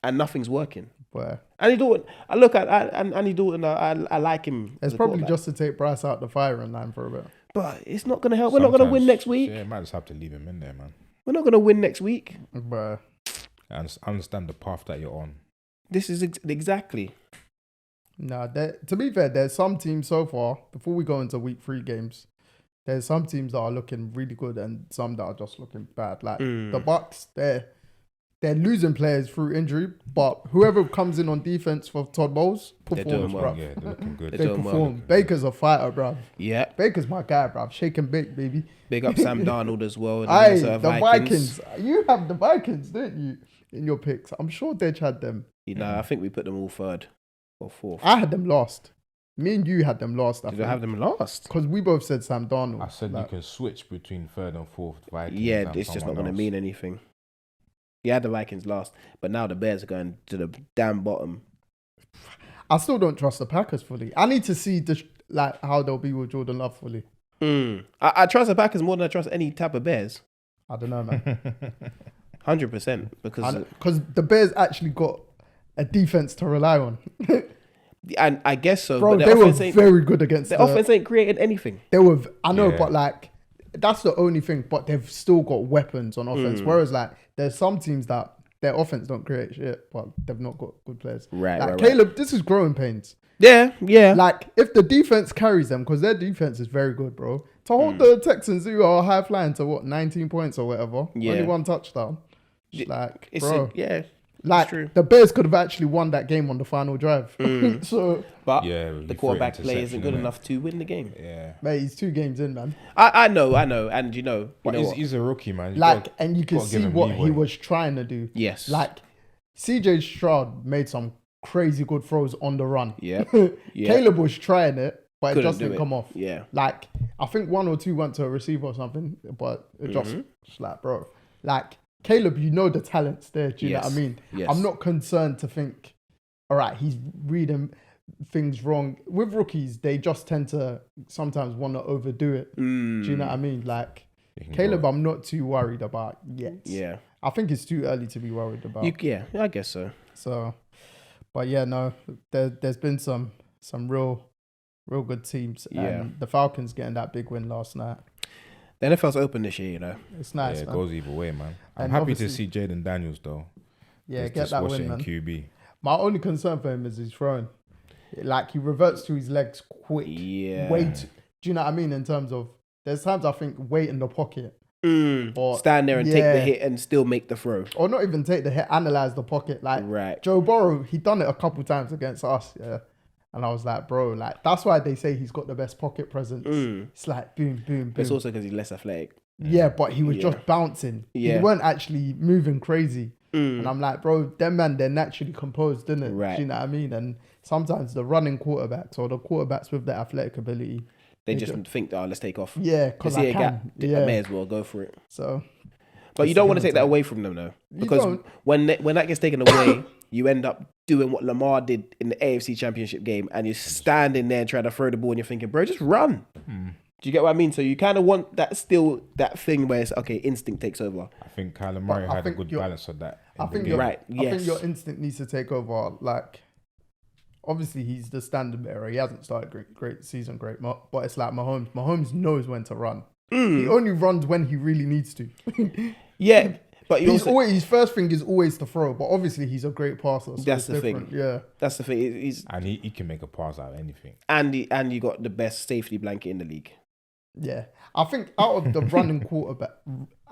and nothing's working. Where Andy Dalton, I look at Andy Dalton. I like him. It's probably just to take Bryce out the firing line for a bit. But it's not going to help. We're not going to win next week. Yeah, might just have to leave him in there, man. We're not going to win next week. Bruh. I understand the path that you're on. This is exactly. Nah, to be fair, there's some teams so far. Before we go into week 3 games. There's some teams that are looking really good and some that are just looking bad. Like the Bucks, they're losing players through injury, but whoever comes in on defense for Todd Bowles performs, well. Yeah, they're looking good. They perform. Well. Baker's a fighter, bruv. Yeah. Baker's my guy, bruv. Shake and bake, baby. Big up Sam Darnold as well. The Vikings. You have the Vikings, didn't you, in your picks? I'm sure Dej had them. I think we put them all 3rd or 4th. I had them last. Me and you had them last. Did I have them last? Because we both said Sam Darnold. I said you can switch between 3rd and 4th Vikings. Yeah, it's just not going to mean anything. You had the Vikings last, but now the Bears are going to the damn bottom. I still don't trust the Packers fully. I need to see how they'll be with Jordan Love fully. I trust the Packers more than I trust any type of Bears. I don't know, man. 100% because the Bears actually got a defense to rely on. And I guess so. Bro, but they were very good against the offense ain't created anything. They were, I know, but that's the only thing. But they've still got weapons on offense. Whereas there's some teams that their offense don't create shit, but they've not got good players. Right. Caleb, this is growing pains. Yeah. If the defense carries them, because their defense is very good, bro. To hold the Texans who are high flying to 19 points or whatever. Yeah. Only 1 touchdown. The Bears could have actually won that game on the final drive. But the quarterback play isn't good enough to win the game. Yeah, mate, he's 2 games in, man. I know, and he's a rookie, man. And you can see what he was trying to do. Yes, CJ Stroud made some crazy good throws on the run. Yeah, Caleb was trying it, but it just didn't come off. Yeah, I think 1 or 2 went to a receiver or something, but it just bro, Caleb, you know the talent's there. Do you know what I mean? Yes. I'm not concerned to think, all right, he's reading things wrong. With rookies, they just tend to sometimes want to overdo it. Do you know what I mean? Caleb, I'm not too worried about yet. Yeah. I think it's too early to be worried about. I guess so. So, but yeah, no, there's been some real good teams. Yeah. And the Falcons getting that big win last night. The NFL's open this year, It's nice, it man. goes either way, man. I'm happy to see Jaden Daniels, though. Yeah, get that win, man. QB. My only concern for him is his throwing. He reverts to his legs quick. Yeah. Do you know what I mean? In terms of, there's times I think wait in the pocket Or stand there and take the hit and still make the throw. Or not even take the hit, analyze the pocket. Like Right. Joe Burrow, he done it a couple times against us. Yeah. And I was like, bro, like that's why they say he's got the best pocket presence. It's like boom, boom, boom. But it's also because he's less athletic. Yeah, but he was just bouncing. Yeah. He weren't actually moving crazy. And I'm like, bro, them man, they're naturally composed, isn't it? Right. Do you know what I mean? And sometimes the running quarterbacks or the quarterbacks with the athletic ability, They just think, let's take off. yeah, because I See a can. gap, Yeah. I may as well go for it. So, But you don't want to take that away from them, though. Because don't. when that gets taken away, you end up doing what Lamar did in the AFC Championship game, and you're standing there trying to throw the ball, and you're thinking, bro, just run. Do you get what I mean? So you kind of want that thing where it's, okay, instinct takes over. I think Kyler Murray had a good balance of that. I think Right, I think your instinct needs to take over. Like, obviously, he's the standard bearer. He hasn't started great season, but it's like Mahomes. Mahomes knows when to run. He only runs when he really needs to. Yeah, but his first thing is always to throw. But obviously, he's a great passer. So That's it's the thing. different. Yeah, that's the thing. And he can make a pass out of anything. And you got the best safety blanket in the league. yeah. I think out of the running quarterback,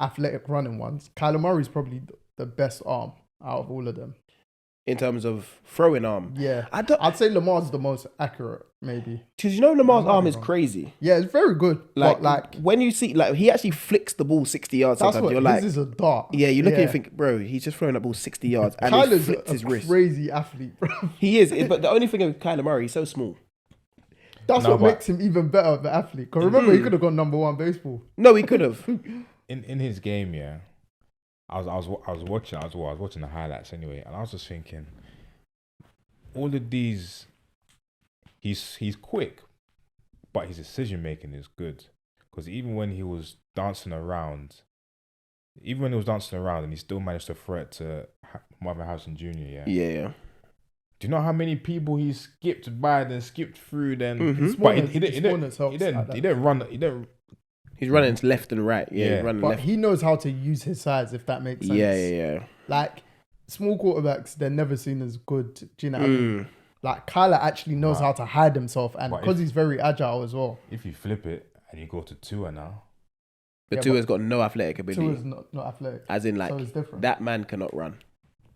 athletic running ones, Kyler Murray's probably the best arm out of all of them. In terms of throwing arm. Yeah, I'd say Lamar's the most accurate, maybe. Because Lamar's arm is crazy. Yeah, it's very good. Like when you see, he actually flicks the ball 60 yards. that's Sometimes what you're like, this is a dart. yeah, you look at it and think, bro, he's just throwing that ball 60 yards and he Kyler's flicks his a wrist. crazy athlete, bro. He is, but the only thing with Kyler Murray, he's so small. That's what makes him even better of an athlete. Because remember, he could have gone number one baseball. No, he could have. In his game, yeah, I was watching the highlights anyway, and I was just thinking, all of these, he's quick, but his decision making is good. Because even when he was dancing around, and he still managed to throw it to Marvin Harrison Jr. Yeah. Yeah. Do you know how many people he skipped by, then skipped through, then? But He didn't run. He's running left and right. Yeah, he's running But left. he knows how to use his size, if that makes sense. Yeah. Like, small quarterbacks, they're never seen as good. Do you know what I mean? Like, Kyler actually knows how to hide himself, and because he's very agile as well. If you flip it and you go to Tua now. But Tua's got no athletic ability. Tua's not athletic. As in, So it's different. that man cannot run.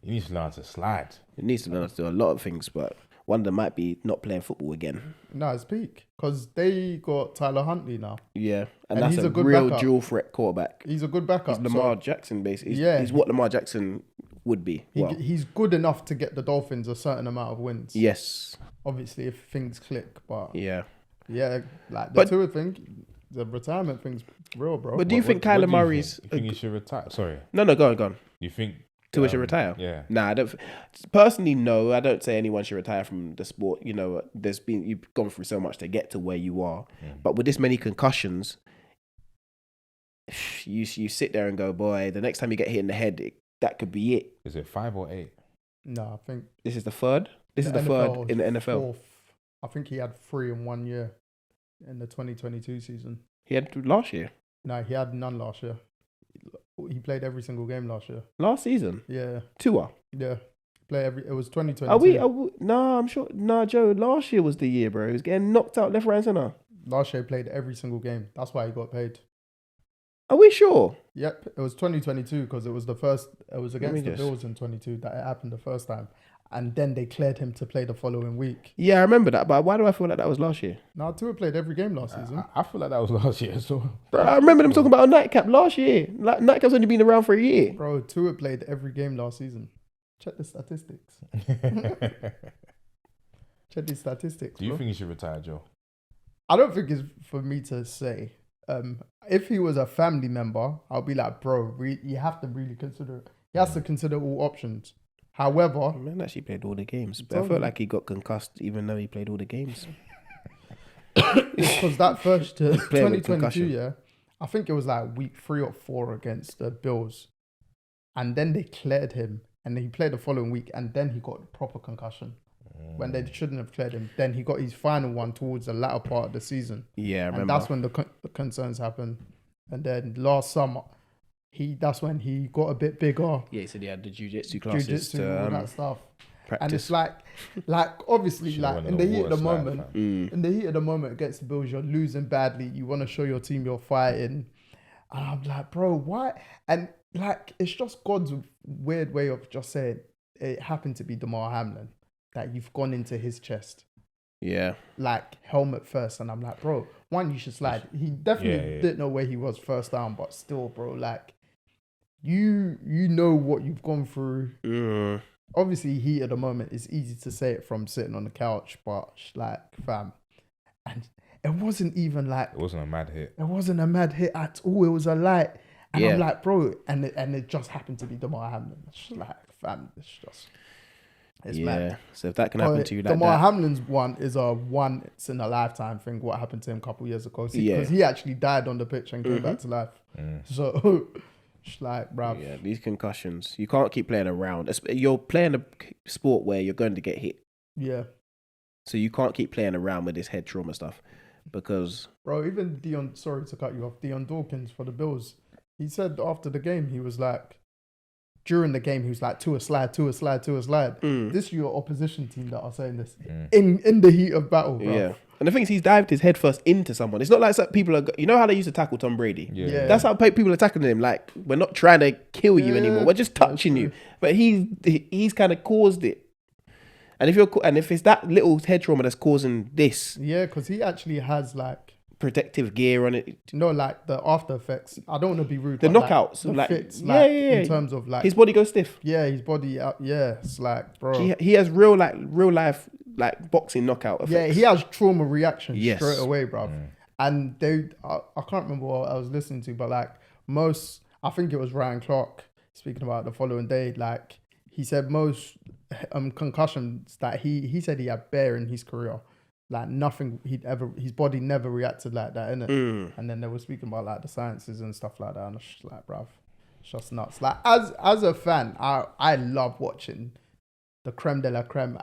He needs to learn to slide. He needs to learn to do a lot of things, but one of them might be not playing football again. No, it's peak. Because they got Tyler Huntley now. Yeah, and And that's he's a a good real backup. dual threat quarterback. He's a good backup. He's Lamar Jackson, basically. Yeah. He's what Lamar Jackson would be. He's good enough to get the Dolphins a certain amount of wins. Yes. Obviously, if things click. But Yeah. like the Tua thing, the retirement thing's real, bro. But do you think Kyler Murray's... You think he should retire? Sorry. No, go on. You think Tua should retire? Yeah. Nah, I don't. Personally, no. I don't say anyone should retire from the sport. You've gone through so much to get to where you are. But with this many concussions, you sit there and go, boy, the next time you get hit in the head, that could be it. Is it 5 or 8? No, I think This is the third. This is the third in the NFL. Fourth. I think he had 3 in 1 year in the 2022 season. He had last year. No, he had none last year. He played every single game last year. Last season. Yeah, Tua. yeah. It was 2022. Are we? No, I'm sure. No, Joe. Last year was the year, bro. He was getting knocked out left, right, center. Last year he played every single game. That's why he got paid. Are we sure? Yep, it was 2022 because it was the first. It was against the just- Bills in 22 that it happened the first time, and then they cleared him to play the following week. Yeah, I remember that. But why do I feel like that was last year? Now Tua played every game last season. I feel like that was last year. So Bro, I remember them talking about a nightcap last year. Like, nightcap's only been around for a year. Bro, Tua played every game last season. Check the statistics. Check the statistics. Do you bro. think he should retire, Joe? I don't think it's for me to say. If he was a family member, I'll be like, bro, you have to really consider it. He has to consider all options. However, Man actually played all the games, but I felt like he got concussed even though he played all the games. because that first Player with 2022, concussion. yeah, I think it was like week 3 or 4 against the Bills, and then they cleared him, and he played the following week, and then he got proper concussion when they shouldn't have cleared him. Then he got his final one towards the latter part of the season. Yeah, I remember. And that's when the concerns happened. And then last summer, that's when he got a bit bigger. Yeah, he said he had the jiu-jitsu classes Jiu-jitsu, all that stuff. practice. And it's like obviously, Should've like went in on the a heat of the water slide, moment, fam. in the heat of the moment against the Bills, you're losing badly. You want to show your team you're fighting. And I'm like, bro, why? And like, it's just God's weird way of just saying it happened to be Damar Hamlin, that you've gone into his chest. Yeah. Like, helmet first. And I'm like, bro, one, you should slide. He definitely didn't know where he was first down, but still, bro, like, you know what you've gone through. Obviously, heat at the moment, it's easy to say it from sitting on the couch, but like, fam. And it wasn't even like... It wasn't a mad hit. It wasn't a mad hit at all. It was a light. And Yeah. I'm like, bro, and it just happened to be Damar Hamlin. It's like, fam, it's mad. So if that can happen to you like Damar that. Hamlin's one is a once in a lifetime thing. What happened to him a couple years ago? Because he actually died on the pitch and came back to life. So, it's like, bruv. Yeah, these concussions, you can't keep playing around. You're playing a sport where you're going to get hit. Yeah. So you can't keep playing around with this head trauma stuff because... Bro, even sorry to cut you off, Dion Dawkins for the Bills, he said after the game, he was like, during the game, he was like, to a slide. This is your opposition team that are saying this in the heat of battle, bro. Yeah. And the thing is, he's dived his head first into someone. It's not like some people are... You know how they used to tackle Tom Brady? Yeah. That's how people are tackling him. Like, we're not trying to kill you anymore. We're just touching you. But he's kind of caused it. And if it's that little head trauma that's causing this... Yeah, because he actually has like... protective gear on it. Like the after effects. I don't want to be rude. The but, knockouts. Like, the fits, yeah. in terms of like... His body goes stiff. Yeah, his body... it's like, bro... He has real life like boxing knockout effects. Yeah, he has trauma reactions Yes. straight away, bro. And I can't remember what I was listening to, but like I think it was Ryan Clark speaking about the following day, like he said most concussions that he said he had bare in his career, like nothing his body never reacted like that, innit? And then they were speaking about like the sciences and stuff like that, and it's just like, bruv, it's just nuts. Like as a fan, I love watching the creme de la creme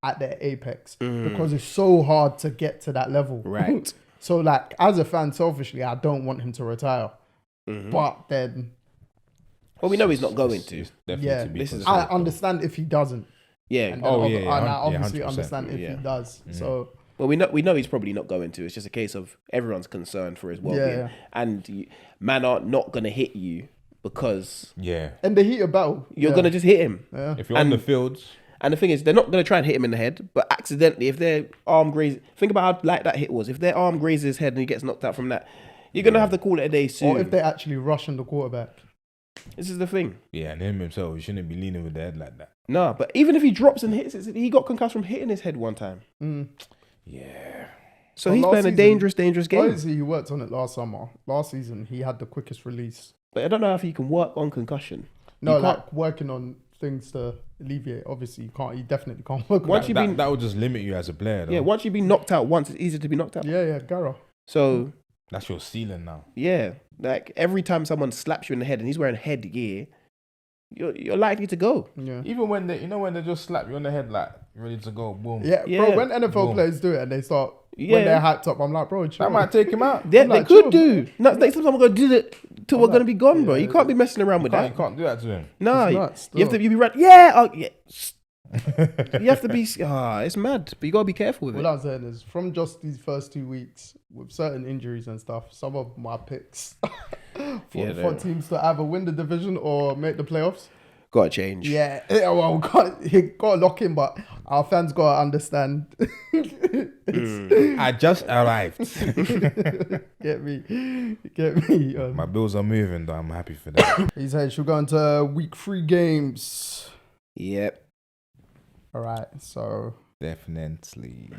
at their apex because it's so hard to get to that level. Right. So like as a fan, selfishly, I don't want him to retire. But then... Well, we know he's not going to. Yeah, this is... I understand if he doesn't. Yeah. And I obviously 100%. understand if he does. So... Well, we know he's probably not going to. It's just a case of everyone's concerned for his well-being. Yeah. And man are not going to hit you because... Yeah. In the heat of battle. You're going to just hit him. Yeah. If you're on the fields... And the thing is, they're not going to try and hit him in the head, but accidentally, if their arm grazes... Think about how light that hit was. If their arm grazes his head and he gets knocked out from that, you're going to have to call it a day soon. Or if they actually rush on the quarterback. This is the thing. Yeah, and him himself, he shouldn't be leaning with the head like that. No, but even if he drops and hits it, he got concussed from hitting his head one time. Yeah. So Well, he's playing a dangerous game. Obviously, he worked on it last summer. Last season, he had the quickest release. But I don't know if he can work on concussion. No, like working on things to alleviate. Obviously, you definitely can't work on that. That would just limit you as a player, though. Yeah, once you've been knocked out once, it's easier to be knocked out. Yeah, Gara. So... That's your ceiling now. Yeah, like every time someone slaps you in the head and he's wearing headgear, you're likely to go. Yeah. Even when they just slap you on the head, like, ready to go, boom. Yeah, bro, when NFL players do it and they start... Yeah. When they're hyped up, I'm like, bro, chill. That might take him out. Yeah, like, they could chill. do. No, like, sometimes I'm going to do it till we're going to be gone, bro. You can't be messing around with You that. can't do that to him. No, It's nuts, you have to still. be right. Yeah, yeah. You have to be... it's mad, but you got to be careful with What it. I'm saying is, from just these first 2 weeks, with certain injuries and stuff, some of my picks for teams to either win the division or make the playoffs. Got to change. Yeah, well, got to lock in, but our fans got to understand. I just arrived. Get me. My bills are moving, though. I'm happy for that. He said, should we go into week 3 games? Yep. All right, so Definitely.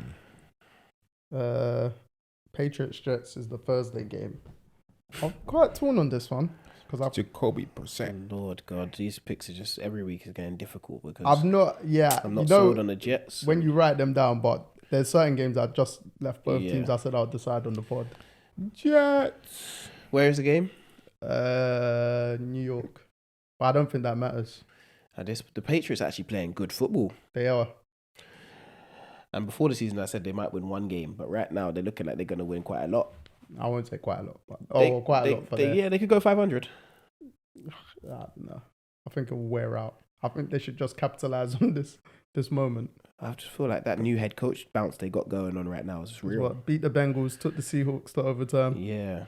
Patriots Jets is the Thursday game. I'm quite torn on this one because Jacoby percent. Lord God, these picks are just every week is getting difficult because I'm not sold on the Jets. when you write them down, but there's certain games I just left both teams. I said I'll decide on the pod. Jets. Where is the game? New York, but I don't think that matters. The Patriots are actually playing good football. They are. And before the season, I said they might win one game, but right now they're looking like they're going to win quite a lot. I won't say quite a lot, but Quite a lot. They could go 500. No, I think it will wear out. I think they should just capitalize on this moment. I just feel like that new head coach bounce they got going on right now is real. Beat the Bengals, took the Seahawks to overtime. Yeah.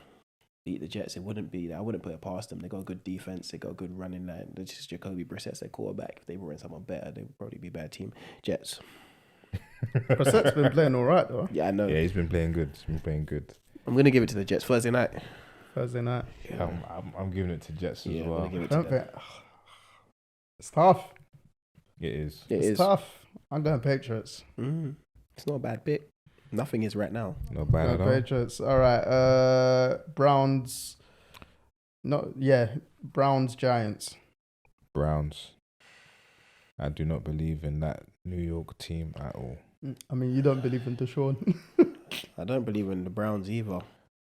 beat the Jets, it wouldn't be. I wouldn't put it past them. They got a good defense. They got a good running line. They're just Jacoby Brissett's their quarterback. If they brought in someone better, they would probably be a better team. Jets. Brissett's been playing all right though. Yeah, I know. Yeah, he's been playing good. I'm gonna give it to the Jets Thursday night. Yeah, I'm giving it to Jets as well. I'm gonna give it to them. It's tough. It is. It's tough. I'm going Patriots. It's not a bad pick. Nothing is right now. Not bad at all. Patriots. All right. Browns. Browns, Giants. Browns. I do not believe in that New York team at all. I mean, you don't believe in Deshaun. I don't believe in the Browns either.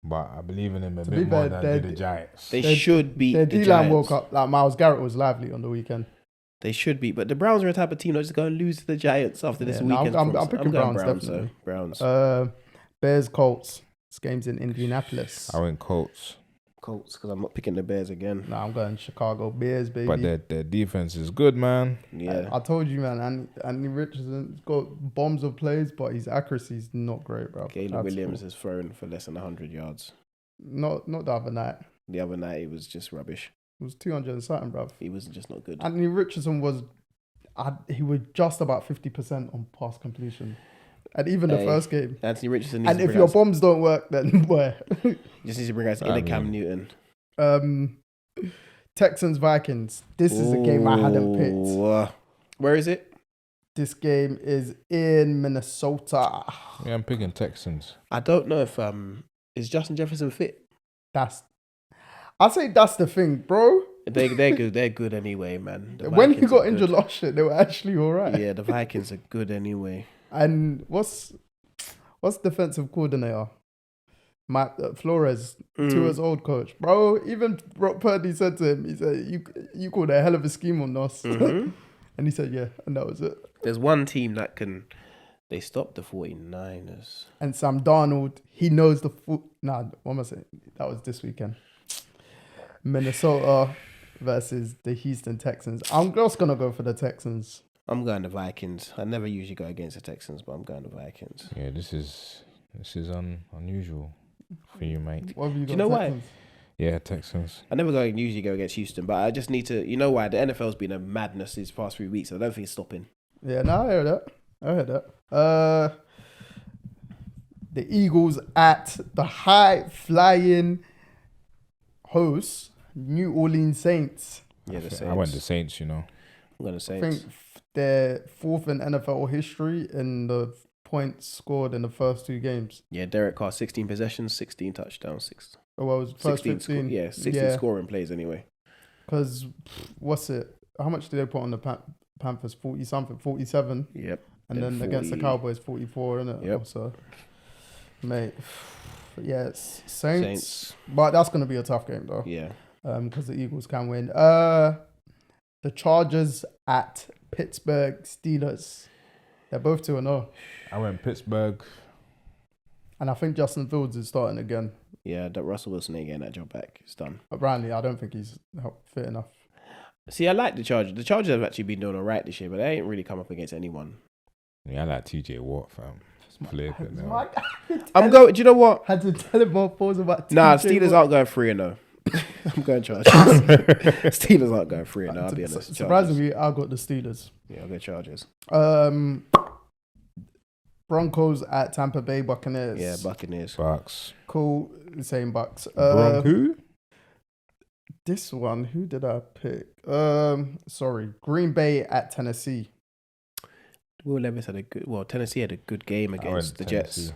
But I believe in them a To bit be more fair, than do the Giants. They should beat Their the D-line Giants. woke up. Like, Myles Garrett was lively on the weekend. They should be, but the Browns are a type of team that's just going to lose to the Giants after this No, weekend. I'm picking going Browns, definitely. So Browns. Bears, Colts. This game's in Indianapolis. I went Colts. Colts, because I'm not picking the Bears again. No, I'm going Chicago Bears, baby. But their defense is good, man. Yeah. I told you, man. Anthony Richardson's got bombs of plays, but his accuracy's not great, bro. Caleb Williams has thrown for less than 100 yards. Not the other night. The other night, it was just rubbish. It was 200 and something, bro. He was just not good. Anthony Richardson was just about 50% on pass completion. And even the first game. Anthony Richardson needs And to if bring your out, bombs don't work, then where? just needs to bring out inner Cam Newton. Texans, Vikings. This is a game I hadn't picked. Where is it? This game is in Minnesota. Yeah, I'm picking Texans. I don't know if is Justin Jefferson fit. I say that's the thing, bro. They're good. They're good anyway, man. The When he Vikings got are injured good. last year, they were actually all right. Yeah, the Vikings are good anyway. And what's defensive coordinator? Matt Flores, Tua's old coach, bro. Even Brock Purdy said to him, he said, "You called a hell of a scheme on us," and he said, "Yeah," and that was it. There's one team that can. They stopped the 49ers. And Sam Darnold, he knows the foot. Nah, what am I saying? That was this weekend. Minnesota versus the Houston Texans. I'm just gonna go for the Texans. I'm going to Vikings. I never usually go against the Texans, but I'm going to Vikings. Yeah, this is unusual for you, mate. What have you got? Do you know why? Texans? Yeah, Texans. I never usually go against Houston, but I just need to. You know why? The NFL's been a madness these past 3 weeks. I don't think it's stopping. Yeah, no, I heard that. The Eagles at the high flying hosts, New Orleans Saints. Yeah, the Saints. I went the Saints, you know. I'm going to I Saints. think they're fourth in NFL history in the points scored in the first two games. Yeah, Derek Carr, 16 possessions, 16 touchdowns, Oh, well, it was first 15. 16 scoring plays anyway. Because, what's it? How much did they put on the Panthers? 40-something, 47. Yep. And then against the Cowboys, 44, innit? Yep. So, mate, yeah, it's Saints. But that's going to be a tough game, though. Yeah. Because the Eagles can win. The Chargers at Pittsburgh Steelers. They're both 2-0. I went Pittsburgh. And I think Justin Fields is starting again. Yeah, that Russell Wilson ain't getting that job back. It's done. Apparently, I don't think he's fit enough. See, I like the Chargers. The Chargers have actually been doing all right this year, but they ain't really come up against anyone. Yeah, I like TJ Watt, fam. Flip it, man. I'm going. Do you know what? Had to tell him more pause about Nah, TJ Steelers Watt. aren't going 3-0. I'm going Chargers. Steelers aren't going 3-0. I'll be honest. Surprisingly, I got the Steelers. Yeah, I'll go Chargers. Broncos at Tampa Bay Buccaneers. Yeah, Buccaneers. Bucks. Cool. Same Bucks. Bronco? This one, who did I pick? Sorry. Green Bay at Tennessee. Will Levis had a good. Well, Tennessee had a good game against the Jets,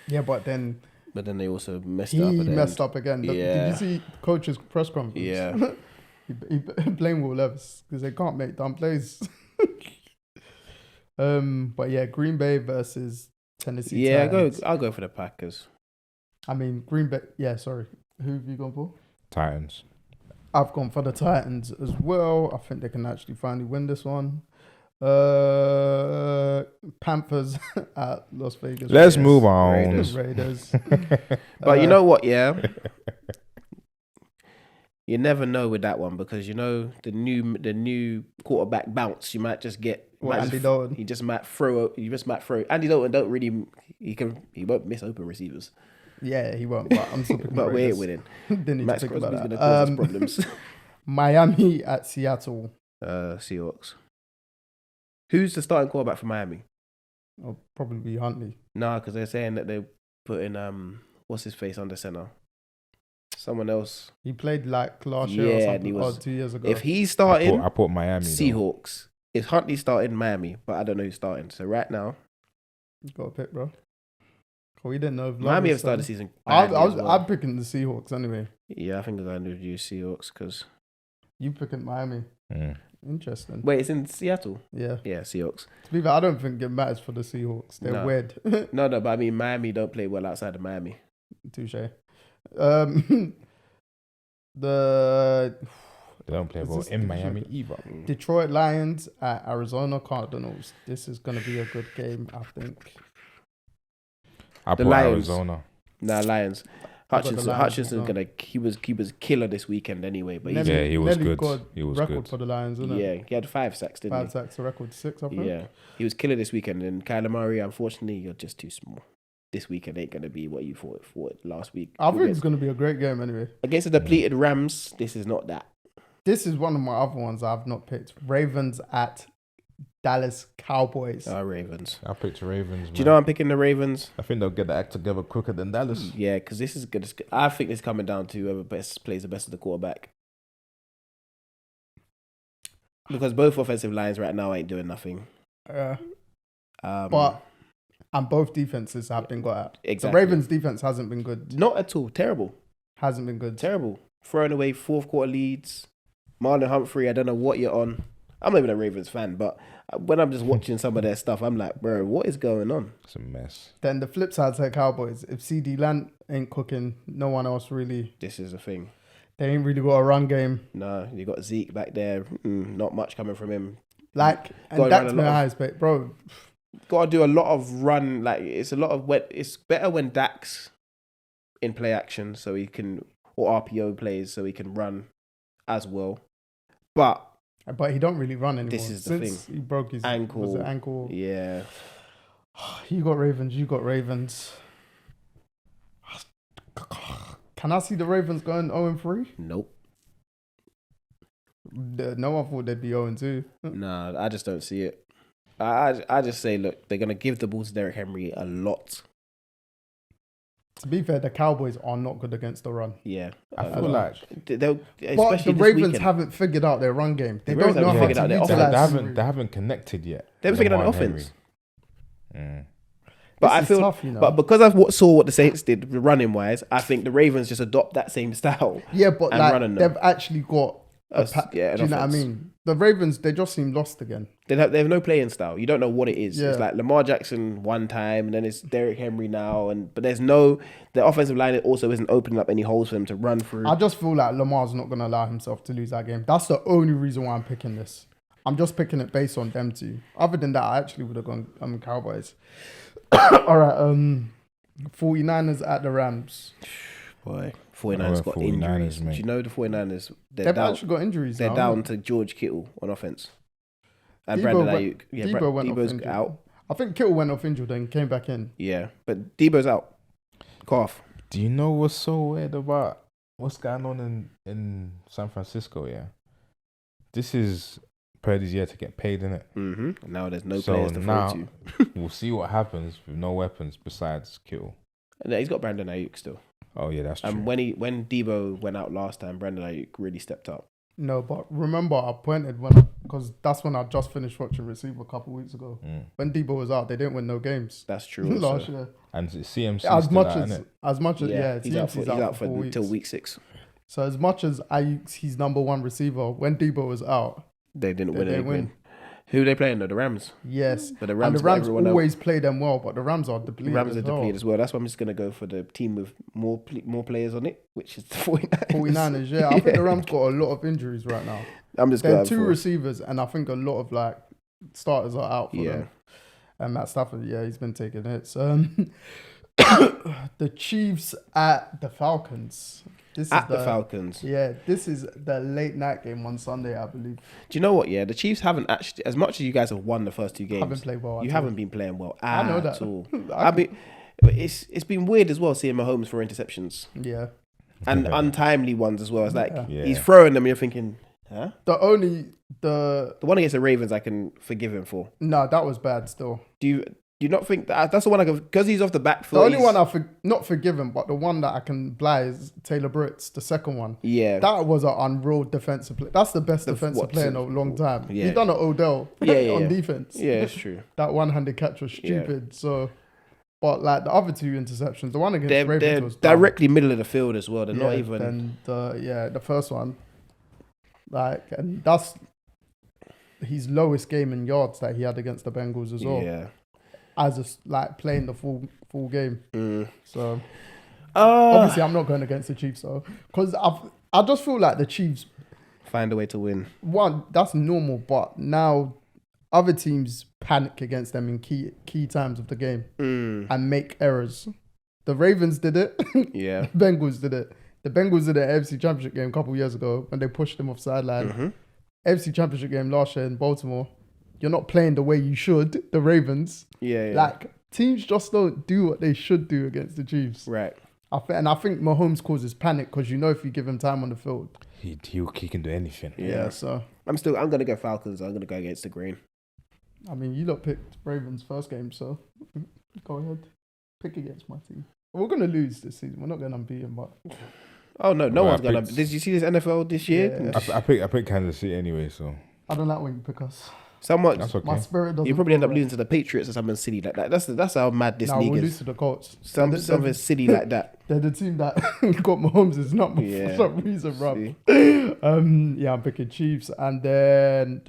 Yeah, but then but then they also messed he up. messed up again. Did Yeah. you see coach's press conference? Yeah. he blamed Will Levis because they can't make dumb plays. But yeah, Green Bay versus Tennessee. Yeah, Titans. I'll go for the Packers. I mean, Green Bay. Yeah, sorry. Who have you gone for? Titans. I've gone for the Titans as well. I think they can actually finally win this one. Panthers at Las Vegas. Let's Raiders. move on. Raiders. But you know what? Yeah, you never know with that one because you know the new quarterback bounce. You might just get. Andy Dalton. He just might throw. Andy Dalton don't really. He won't miss open receivers. Yeah, he won't. But I'm still picking the But we ain't Raiders. winning. Didn't need Max to think Crosby's about going to that. cause us problems. Miami at Seattle. Seahawks. Who's the starting quarterback for Miami? Or probably Huntley. No, because they're saying that they're putting what's his face under center. Someone else. He played like last year or Yeah, something, he was. 2 years ago. If he's starting, I put Miami. Seahawks. If Huntley starting Miami, but I don't know who's starting. So right now, You got a pick, bro. We didn't know if Miami have started the season. badly as well. I'm picking the Seahawks anyway. Yeah, I think I'm going to do Seahawks because. You picking Miami. Mm. Interesting. Wait, it's in Seattle. Yeah. Yeah, Seahawks. To be fair, I don't think it matters for the Seahawks. They're No. weird. No, but I mean Miami don't play well outside of Miami. Touche. The They don't play Is well this in division? Miami either. Detroit Lions at Arizona Cardinals. This is going to be a good game, I think. I The put Lions. Arizona. Nah, Lions. I've got the Hutchinson. Lions Hutchinson's as well. he was killer this weekend anyway. But he's, Nelly- He was Nelly good. got He was record good. for the Lions, isn't it? yeah, he had 5 sacks, didn't 5 sacks, a record 6, I he? think. Yeah, he was killer this weekend. And Kyler Murray, unfortunately, you're just too small. This weekend ain't gonna be what you thought last week. I think it's going to be a great game anyway. Against the depleted Rams, this is not that. This is one of my other ones I've not picked. Ravens at Dallas Cowboys. Ravens. I picked Ravens. Do you know I'm picking the Ravens? I think they'll get the act together quicker than Dallas. Yeah, because this is good. I think it's coming down to whoever best plays the best of the quarterback. Because both offensive lines right now ain't doing nothing. But and both defenses have been got at. Exactly. The Ravens defense hasn't been good. Not at all. Terrible. Hasn't been good. Terrible. Throwing away fourth quarter leads. Marlon Humphrey, I don't know what you're on. I'm not even a Ravens fan, but when I'm just watching some of their stuff, I'm like, bro, what is going on? It's a mess. Then the flip side to the Cowboys, if CD Lamb ain't cooking, no one else really. This is the thing. They ain't really got a run game. No, you got Zeke back there. Not much coming from him. Like, and Gotta that's run a my lot of- highest pick, bro. Got to do a lot of run. Like it's a lot of wet. It's better when Dak's in play action, so he can, or RPO plays, so he can run as well. But But he don't really run anymore. This is the Since thing. he broke his Ankle. Was it ankle? yeah, You got Ravens. You got Ravens. Can I see the Ravens going 0-3? nope. No one thought they'd be 0-2. Nah, I just don't see it. I just say, look, they're gonna give the ball to Derrick Henry a lot. To be fair, the Cowboys are not good against the run. Yeah, I feel like they'll. But Especially the this Ravens weekend. haven't figured out their run game. They The don't Ravens know haven't how figured to out their utilize. offense. they haven't connected yet. They haven't figured out Lamar the and offense. Henry. But This I is feel, tough, you know. but because I've saw what the Saints did running wise, I think the Ravens just adopt that same style. Yeah, but and like running them. they've actually got An do you know what I offense. mean? The Ravens, they just seem lost again. They have no playing style. You don't know what it is. Yeah. It's like Lamar Jackson one time, and then it's Derrick Henry now, but there's no. The offensive line also isn't opening up any holes for them to run through. I just feel like Lamar's not going to allow himself to lose that game. That's the only reason why I'm picking this. I'm just picking it based on them two. Other than that, I actually would have gone Cowboys. All right, 49ers at the Rams. Boy, 49ers got 49ers, injuries. mate. Do you know the 49ers? They've actually got injuries They're now. down to George Kittle on offense. And Debo Brandon went- Ayuk. Yeah, Debo went off Debo's injured. out. I think Kittle went off injured and came back in. Yeah, but Debo's out. Cough. Do you know what's so weird about what's going on in San Francisco? Yeah, this is Purdy's year to get paid, innit? Mm-hmm. Now there's no So players to now- throw to. We'll see what happens with no weapons besides Kittle. And he's got Brandon Ayuk still. Oh yeah, that's true. And when Debo went out last time, Brandon Ayuk really stepped up. No, but remember I pointed because that's when I just finished watching Receiver a couple weeks ago. When Debo was out, they didn't win no games That's true. last also. year. And CMC As still much out, as innit? He's out TMC's for 4 weeks. until week 6. So as much as Ayuk's his number one receiver, when Debo was out, They didn't They win didn't anything. win. Who are they playing though? The Rams. yes, But the and Rams, the Rams everyone always play them well, but the Rams are else. depleted. Rams are as well. depleted as well. That's why I'm just gonna go for the team with more players on it, which is the 49ers. 49ers, yeah. I think the Rams got a lot of injuries right now. I'm just There going are 2 for receivers, and I think a lot of like starters are out for yeah. them. And Matt Stafford, yeah, he's been taking hits. The Chiefs at the Falcons. This At is the Falcons. Yeah, this is the late night game on Sunday, I believe. Do you know what? Yeah, the Chiefs haven't actually, as much as you guys have won the first 2 games, Haven't played well. you at haven't all. been playing well I know at that. all. I I mean, It's been weird as well seeing Mahomes for interceptions Yeah. and untimely ones as well. It's like Yeah. he's throwing them and you're thinking, huh? The one against the Ravens I can forgive him for. No, that was bad still. Do you not think that's the one I can, because he's off the back foot? The only one not forgiven, but the one that I can blind is Taylor Britt's, the second one. Yeah. That was an unreal defensive play. That's the best defensive play in a long time. Yeah. He's done an Odell on defense. Yeah, it's true. That one-handed catch was stupid. So, but like the other two interceptions, the one against Ravens they're was directly middle of the field as well. They're not even. And the first one, like, and that's his lowest game in yards that he had against the Bengals as well. Yeah. Playing the full game. So Uh, obviously I'm not going against the Chiefs though, because I just feel like the Chiefs find a way to win. One, that's normal, but now other teams panic against them in key times of the game and make errors. The Ravens did it. Yeah. The Bengals did it. The Bengals did an AFC Championship game a couple of years ago when they pushed them off sideline. AFC Championship game last year in Baltimore. You're not playing the way you should, the Ravens. Yeah. Like, teams just don't do what they should do against the Chiefs. Right. I think Mahomes causes panic because you know if you give him time on the field. He can do anything. Yeah, so. I'm going to go Falcons. I'm going to go against the green. I mean, you lot picked Ravens first game, so go ahead. Pick against my team. We're going to lose this season. We're not going unbeaten, but... Oh, no one's going to... Did you see this NFL this year? Yeah. I picked Kansas City anyway, so... I don't like when you pick us. Somewhat. That's okay. My spirit doesn't... You probably end up losing to the Patriots or something silly like that. That's how mad this league we'll is. lose to the Colts. Something silly like that. They're the team that got Mahomes' number for some reason, bro. Yeah, I'm picking Chiefs. And then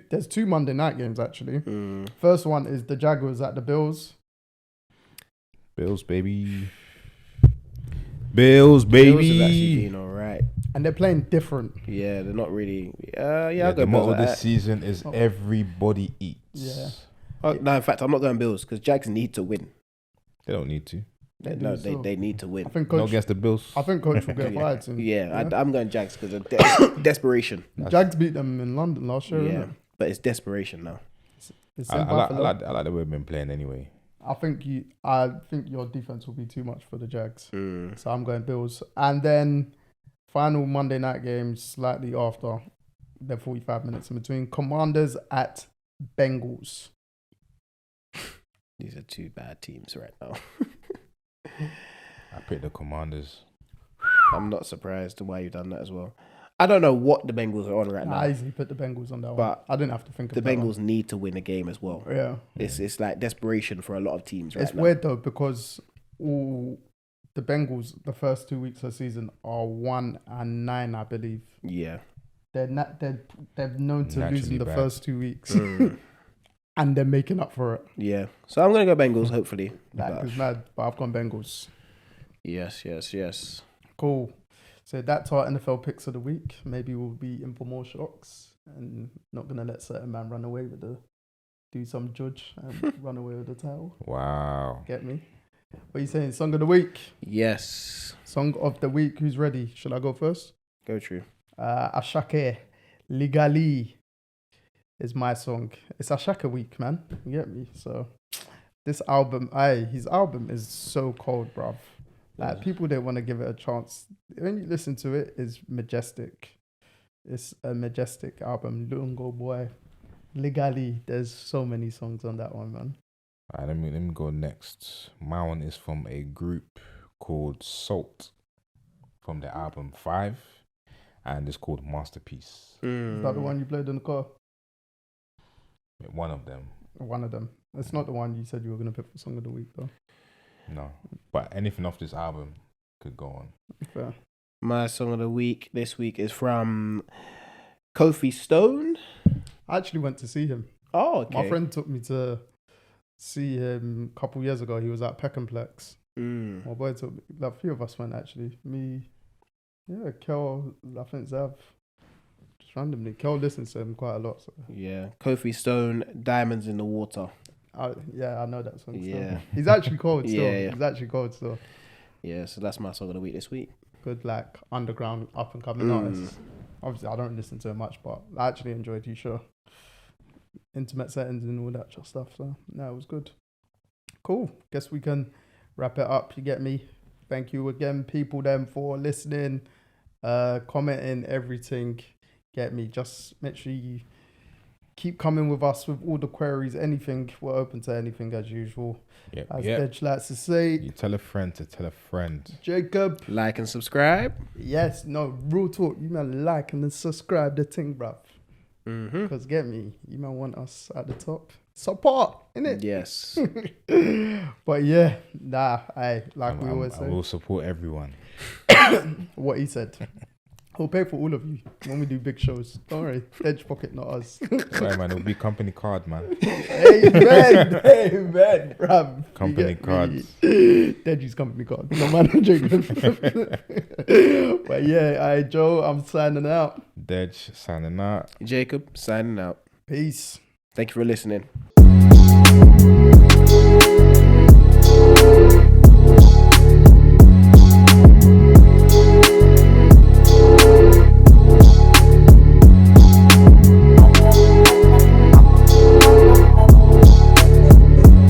there's two Monday night games, actually. First one is the Jaguars at the Bills. Bills, baby. Bills have actually been all right. And they're playing different. Yeah, they're not really... I'll go the motto Bills. this season is everybody eats. Yeah. No, in fact, I'm not going Bills because Jags need to win. They don't need to. They need to win. I think Not against the Bills. I think Coach will get fired soon. I'm going Jags because of desperation. Jags beat them in London last year. Yeah, but it's desperation now. I like the way we've been playing anyway. I think your defense will be too much for the Jags. So I'm going Bills. And then final Monday night games slightly after. They're 45 minutes in between. Commanders at Bengals. These are two bad teams right now. I picked the Commanders. I'm not surprised why you've done that as well. I don't know what the Bengals are on right now. I easily put the Bengals on that one. But I didn't have to think the about that. Bengals need to win a game as well. Yeah. It's like desperation for a lot of teams right It's now. weird though because all the Bengals, the first 2 weeks of the season are 1-9, I believe. Yeah. They're known to Naturally losing the bad. first 2 weeks. And they're making up for it. Yeah. So I'm going to go Bengals, hopefully. It's mad, but I've gone Bengals. Yes. Cool. So that's our NFL picks of the week. Maybe we'll be in for more shocks and not going to let certain man run away with do some judge and run away with the title. Wow. Get me? What are you saying? Song of the week? Yes. Song of the week. Who's ready? Should I go first? Go true. Ashake Ligali is my song. It's Ashaka week, man. You get me? So this album, his album is so cold, bruv. Like, people don't want to give it a chance. When you listen to it, it's majestic. It's a majestic album. Lungo boy. Legally, there's so many songs on that one, man. Alright, let me go next. My one is from a group called Salt from the album 5, and it's called Masterpiece. Is that the one you played in the car? One of them. One of them. It's not the one you said you were going to pick for Song of the Week, though. No, but anything off this album could go on. Fair. My song of the week this week is from Kofi Stone. I actually went to see him. Oh, okay. My friend took me to see him a couple years ago. He was at Peck'n'Plex. My boy took me. Like, a few of us went, actually. Me, Kel, I think Zav. Just randomly. Kel listens to him quite a lot. So. Yeah. Kofi Stone, Diamonds in the Water. I know that song still. Yeah. He's actually cold still. Yeah. He's actually cold still. Yeah, so that's my song of the week this week. Good, like, underground, up-and-coming artists. Obviously, I don't listen to him much, but I actually enjoyed you, sure. Intimate settings and all that stuff. So, no, it was good. Cool. Guess we can wrap it up. You get me? Thank you again, people, them, for listening, commenting, everything. Get me? Just make sure you keep coming with us with all the queries, anything. We're open to anything as usual. As Deji likes to say. You tell a friend to tell a friend. Jacob. Like and subscribe. Yes, no, real talk. You man like and then subscribe the thing, bruv. Because get me, you man want us at the top. Support, innit? Yes. But yeah, we always say. I will support everyone. What he said. We'll pay for all of you when we do big shows. Don't worry. Edge pocket, not us. Right, man. It'll be company card, man. Amen, bruv. Company cards. Deji's company card. No man, I'm joking. But yeah, Joe, I'm signing out. Dej signing out. Jacob signing out. Peace. Thank you for listening.